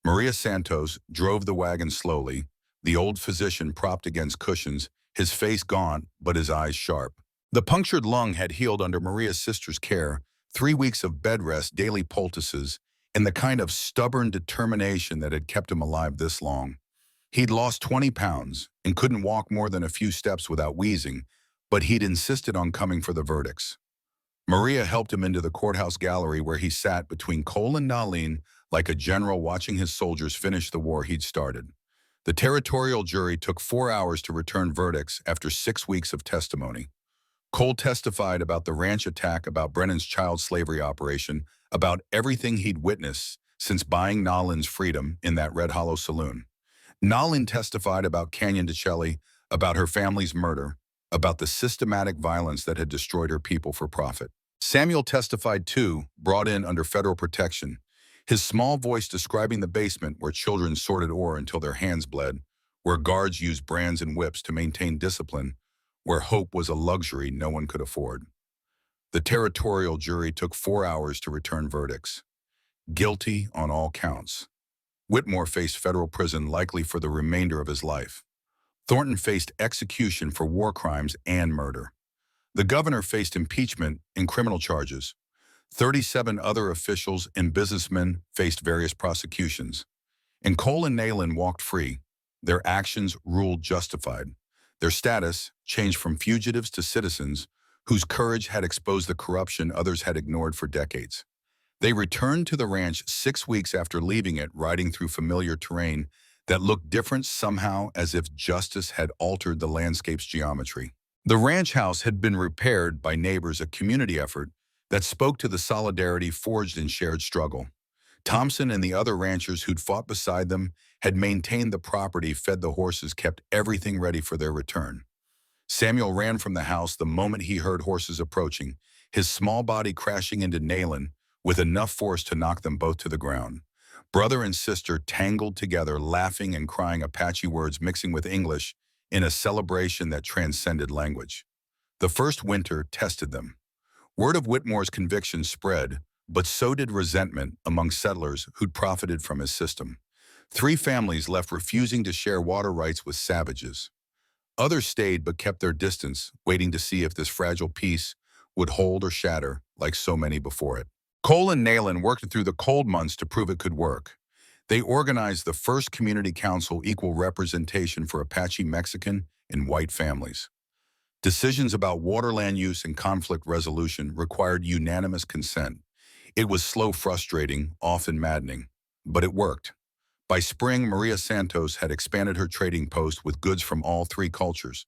Maria Santos drove the wagon slowly, the old physician propped against cushions, his face gaunt but his eyes sharp. The punctured lung had healed under Maria's sister's care, 3 weeks of bed rest, daily poultices, and the kind of stubborn determination that had kept him alive this long. He'd lost 20 pounds and couldn't walk more than a few steps without wheezing, but he'd insisted on coming for the verdicts. Maria helped him into the courthouse gallery where he sat between Cole and Nalin like a general watching his soldiers finish the war he'd started. The territorial jury took 4 hours to return verdicts after 6 weeks of testimony. Cole testified about the ranch attack, about Brennan's child slavery operation, about everything he'd witnessed since buying Nalin's freedom in that Red Hollow saloon. Nalin testified about Canyon DeShelley, about her family's murder, about the systematic violence that had destroyed her people for profit. Samuel testified too, brought in under federal protection, his small voice describing the basement where children sorted ore until their hands bled, where guards used brands and whips to maintain discipline, where hope was a luxury no one could afford. The territorial jury took 4 hours to return verdicts. Guilty on all counts. Whitmore faced federal prison, likely for the remainder of his life. Thornton faced execution for war crimes and murder. The governor faced impeachment and criminal charges. 37 other officials and businessmen faced various prosecutions. And Cole and Nayland walked free. Their actions ruled justified. Their status changed from fugitives to citizens whose courage had exposed the corruption others had ignored for decades. They returned to the ranch 6 weeks after leaving it, riding through familiar terrain that looked different somehow, as if justice had altered the landscape's geometry. The ranch house had been repaired by neighbors, a community effort that spoke to the solidarity forged in shared struggle. Thompson and the other ranchers who'd fought beside them had maintained the property, fed the horses, kept everything ready for their return. Samuel ran from the house the moment he heard horses approaching, his small body crashing into Nayland with enough force to knock them both to the ground. Brother and sister tangled together, laughing and crying Apache words mixing with English in a celebration that transcended language. The first winter tested them. Word of Whitmore's conviction spread, but so did resentment among settlers who'd profited from his system. 3 families left refusing to share water rights with savages. Others stayed but kept their distance, waiting to see if this fragile peace would hold or shatter like so many before it. Cole and Nayland worked through the cold months to prove it could work. They organized the first community council equal representation for Apache Mexican and white families. Decisions about water land use and conflict resolution required unanimous consent. It was slow, frustrating, often maddening, but it worked. By spring, Maria Santos had expanded her trading post with goods from all 3 cultures.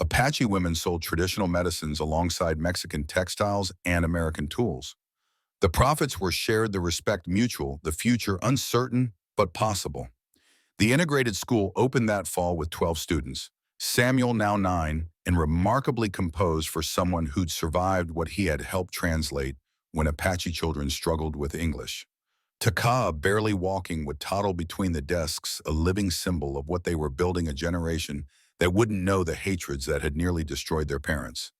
Apache women sold traditional medicines alongside Mexican textiles and American tools. The profits were shared, the respect mutual, the future uncertain but possible. The integrated school opened that fall with 12 students. Samuel, now 9, and remarkably composed for someone who'd survived what he had helped translate when Apache children struggled with English. Taka, barely walking, would toddle between the desks, a living symbol of what they were building, a generation that wouldn't know the hatreds that had nearly destroyed their parents.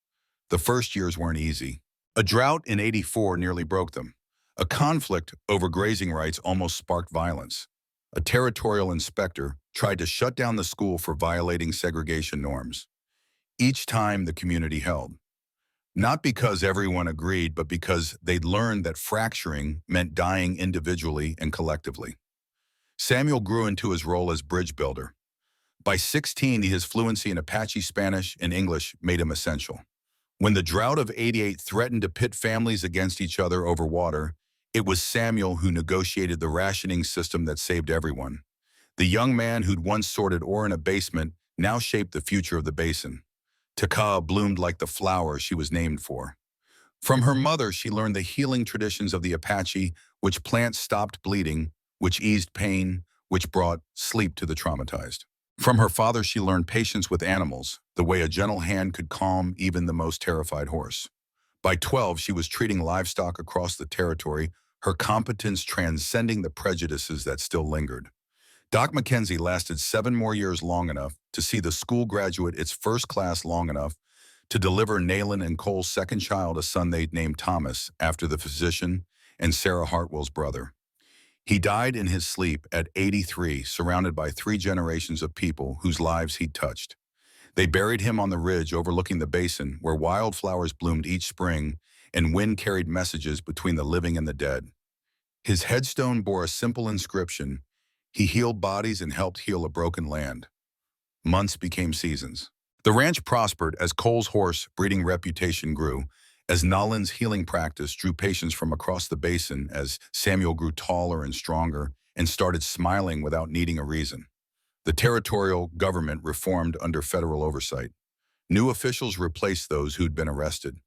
The first years weren't easy. A drought in '84 nearly broke them. A conflict over grazing rights almost sparked violence. A territorial inspector tried to shut down the school for violating segregation norms. Each time the community held. Not because everyone agreed, but because they'd learned that fracturing meant dying individually and collectively. Samuel grew into his role as bridge builder. By 16, his fluency in Apache Spanish and English made him essential. When the drought of '88 threatened to pit families against each other over water, it was Samuel who negotiated the rationing system that saved everyone. The young man who'd once sorted ore in a basement now shaped the future of the basin. Taka bloomed like the flower she was named for. From her mother, she learned the healing traditions of the Apache, which plants stopped bleeding, which eased pain, which brought sleep to the traumatized. From her father, she learned patience with animals, the way a gentle hand could calm even the most terrified horse. By 12, she was treating livestock across the territory, her competence transcending the prejudices that still lingered. Doc Mackenzie lasted 7 more years, long enough to see the school graduate its first class, long enough to deliver Nayland and Cole's second child, a son they'd named Thomas, after the physician and Sarah Hartwell's brother. He died in his sleep at 83, surrounded by 3 generations of people whose lives he'd touched. They buried him on the ridge overlooking the basin, where wildflowers bloomed each spring and wind carried messages between the living and the dead. His headstone bore a simple inscription: "He healed bodies and helped heal a broken land." Months became seasons. The ranch prospered as Cole's horse breeding reputation grew, as Nolan's healing practice drew patients from across the basin, as Samuel grew taller and stronger and started smiling without needing a reason. The territorial government reformed under federal oversight. New officials replaced those who'd been arrested.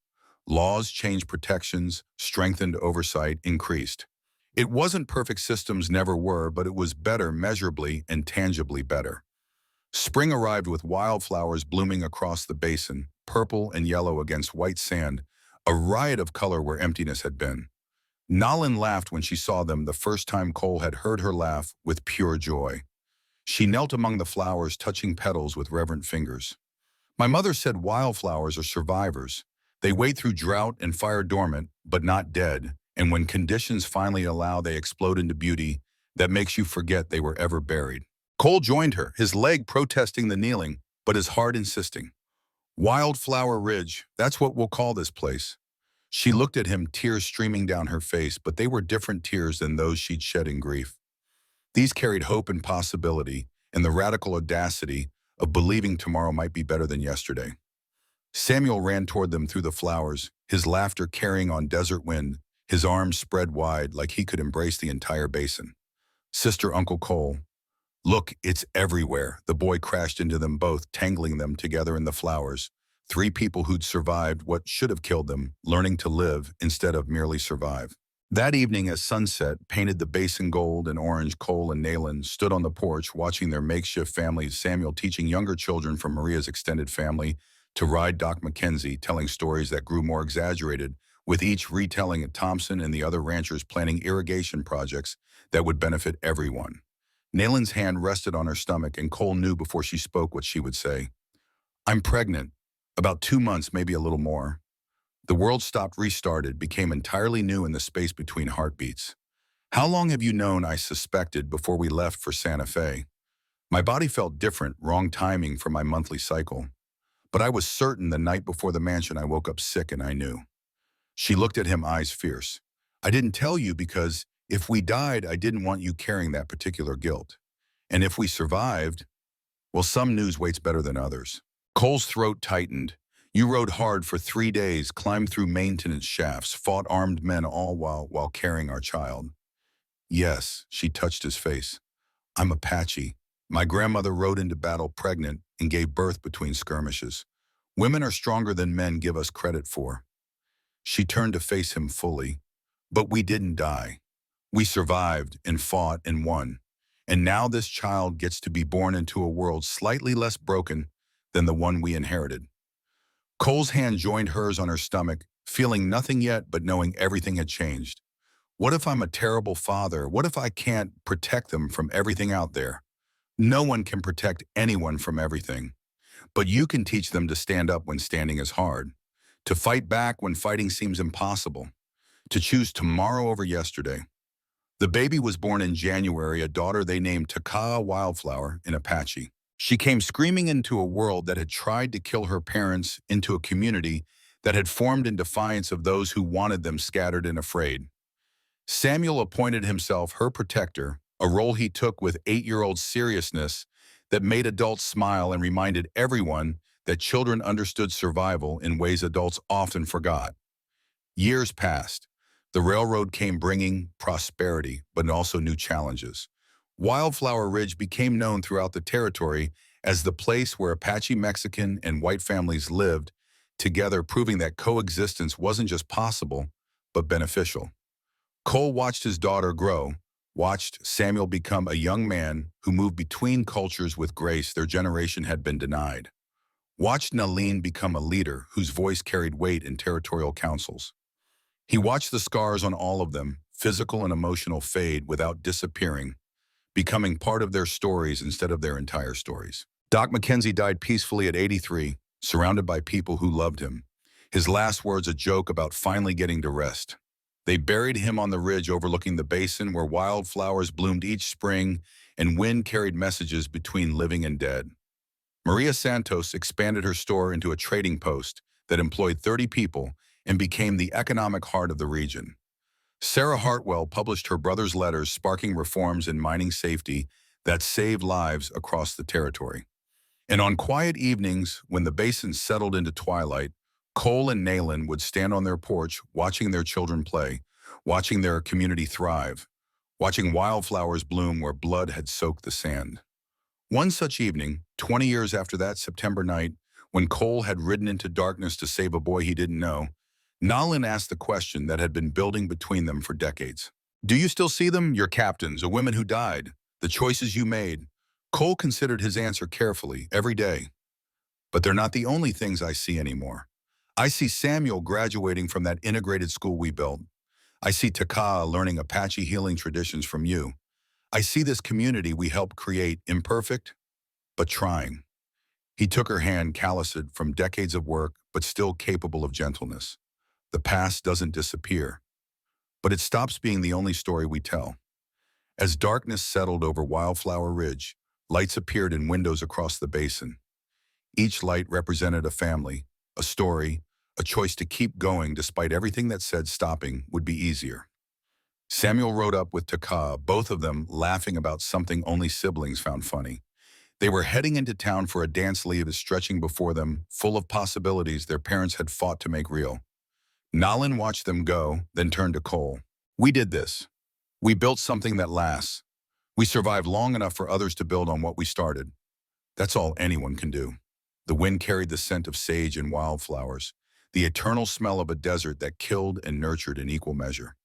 Laws changed protections, strengthened oversight, increased. It wasn't perfect, systems never were, but it was better, measurably and tangibly better. Spring arrived with wildflowers blooming across the basin, purple and yellow against white sand, a riot of color where emptiness had been. Nolan laughed when she saw them, the first time Cole had heard her laugh, with pure joy. She knelt among the flowers, touching petals with reverent fingers. "My mother said wildflowers are survivors. They wait through drought and fire, dormant, but not dead, and when conditions finally allow, they explode into beauty that makes you forget they were ever buried." Cole joined her, his leg protesting the kneeling, but his heart insisting. "Wildflower Ridge, that's what we'll call this place." She looked at him, tears streaming down her face, but they were different tears than those she'd shed in grief. These carried hope and possibility, and the radical audacity of believing tomorrow might be better than yesterday. Samuel ran toward them through the flowers, his laughter carrying on desert wind, his arms spread wide like he could embrace the entire basin. "Sister, Uncle Cole, look, it's everywhere." The boy crashed into them both, tangling them together in the flowers. 3 people who'd survived what should have killed them, learning to live instead of merely survive. That evening, as sunset painted the basin gold and orange, Cole and Nayland stood on the porch watching their makeshift family, Samuel teaching younger children from Maria's extended family to ride Doc Mackenzie, telling stories that grew more exaggerated, with each retelling at Thompson and the other ranchers planning irrigation projects that would benefit everyone. Nalen's hand rested on her stomach, and Cole knew before she spoke what she would say. I'm pregnant. About 2 months, maybe a little more. The world stopped, restarted, became entirely new in the space between heartbeats. How long have you known? I suspected before we left for Santa Fe. My body felt different, wrong timing for my monthly cycle. But I was certain the night before the mansion I woke up sick and I knew. She looked at him, eyes fierce. I didn't tell you because if we died, I didn't want you carrying that particular guilt. And if we survived, well, some news waits better than others. Cole's throat tightened. You rode hard for 3 days, climbed through maintenance shafts, fought armed men all while carrying our child. Yes, she touched his face. I'm Apache. My grandmother rode into battle pregnant and gave birth between skirmishes. Women are stronger than men give us credit for. She turned to face him fully. But we didn't die. We survived and fought and won. And now this child gets to be born into a world slightly less broken than the one we inherited. Cole's hand joined hers on her stomach, feeling nothing yet but knowing everything had changed. What if I'm a terrible father? What if I can't protect them from everything out there? No one can protect anyone from everything. But you can teach them to stand up when standing is hard, to fight back when fighting seems impossible, to choose tomorrow over yesterday. The baby was born in January, a daughter they named Takao Wildflower in Apache. She came screaming into a world that had tried to kill her parents, into a community that had formed in defiance of those who wanted them scattered and afraid. Samuel appointed himself her protector, a role he took with 8-year-old seriousness that made adults smile and reminded everyone that children understood survival in ways adults often forgot. Years passed. The railroad came bringing prosperity, but also new challenges. Wildflower Ridge became known throughout the territory as the place where Apache Mexican and white families lived together, proving that coexistence wasn't just possible, but beneficial. Cole watched his daughter grow, watched Samuel become a young man who moved between cultures with grace their generation had been denied. Watched Naleen become a leader whose voice carried weight in territorial councils. He watched the scars on all of them, physical and emotional, fade without disappearing, becoming part of their stories instead of their entire stories. Doc McKenzie died peacefully at 83, surrounded by people who loved him. His last words a joke about finally getting to rest. They buried him on the ridge overlooking the basin where wildflowers bloomed each spring and wind carried messages between living and dead. Maria Santos expanded her store into a trading post that employed 30 people and became the economic heart of the region. Sarah Hartwell published her brother's letters sparking reforms in mining safety that saved lives across the territory. And on quiet evenings, when the basin settled into twilight, Cole and Nalen would stand on their porch watching their children play, watching their community thrive, watching wildflowers bloom where blood had soaked the sand. One such evening, 20 years after that September night, when Cole had ridden into darkness to save a boy he didn't know, Nalen asked the question that had been building between them for decades. Do you still see them, your captains, the women who died, the choices you made? Cole considered his answer carefully, every day. But they're not the only things I see anymore. I see Samuel graduating from that integrated school we built. I see Taka learning Apache healing traditions from you. I see this community we helped create, imperfect, but trying. He took her hand, calloused from decades of work, but still capable of gentleness. The past doesn't disappear, but it stops being the only story we tell. As darkness settled over Wildflower Ridge, lights appeared in windows across the basin. Each light represented a family, a story, a choice to keep going despite everything that said stopping would be easier. Samuel rode up with Taka, both of them laughing about something only siblings found funny. They were heading into town for a dance leave stretching before them, full of possibilities their parents had fought to make real. Nalen watched them go, then turned to Cole. We did this. We built something that lasts. We survived long enough for others to build on what we started. That's all anyone can do. The wind carried the scent of sage and wildflowers, the eternal smell of a desert that killed and nurtured in equal measure.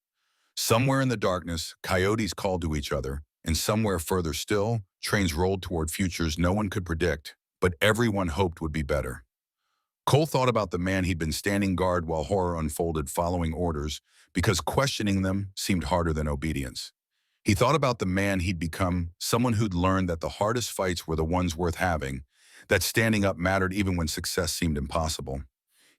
Somewhere in the darkness, coyotes called to each other, and somewhere further still, trains rolled toward futures no one could predict, but everyone hoped would be better. Cole thought about the man he'd been standing guard while horror unfolded, following orders, because questioning them seemed harder than obedience. He thought about the man he'd become, someone who'd learned that the hardest fights were the ones worth having, that standing up mattered even when success seemed impossible.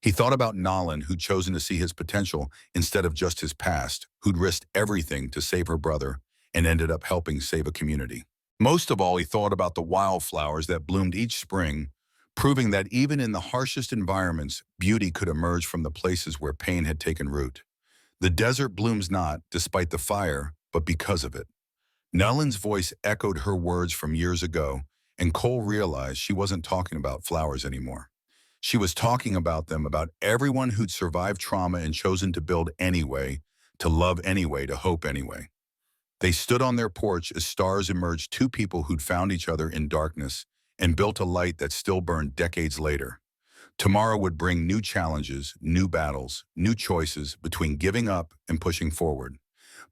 He thought about Nolan, who'd chosen to see his potential instead of just his past, who'd risked everything to save her brother and ended up helping save a community. Most of all, he thought about the wildflowers that bloomed each spring, proving that even in the harshest environments, beauty could emerge from the places where pain had taken root. The desert blooms not, despite the fire, but because of it. Nellen's voice echoed her words from years ago, and Cole realized she wasn't talking about flowers anymore. She was talking about them, about everyone who'd survived trauma and chosen to build anyway, to love anyway, to hope anyway. They stood on their porch as stars emerged, two people who'd found each other in darkness and built a light that still burned decades later. Tomorrow would bring new challenges, new battles, new choices between giving up and pushing forward.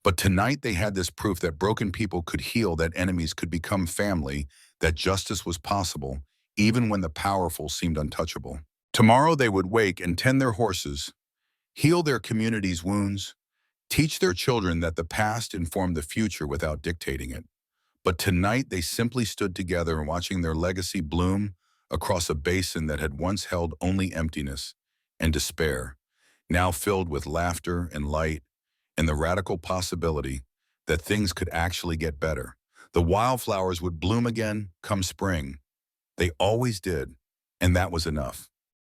But tonight they had this proof that broken people could heal, that enemies could become family, that justice was possible, even when the powerful seemed untouchable. Tomorrow they would wake and tend their horses, heal their community's wounds, teach their children that the past informed the future without dictating it. But tonight they simply stood together and watching their legacy bloom across a basin that had once held only emptiness and despair, now filled with laughter and light and the radical possibility that things could actually get better. The wildflowers would bloom again come spring. They always did, and that was enough.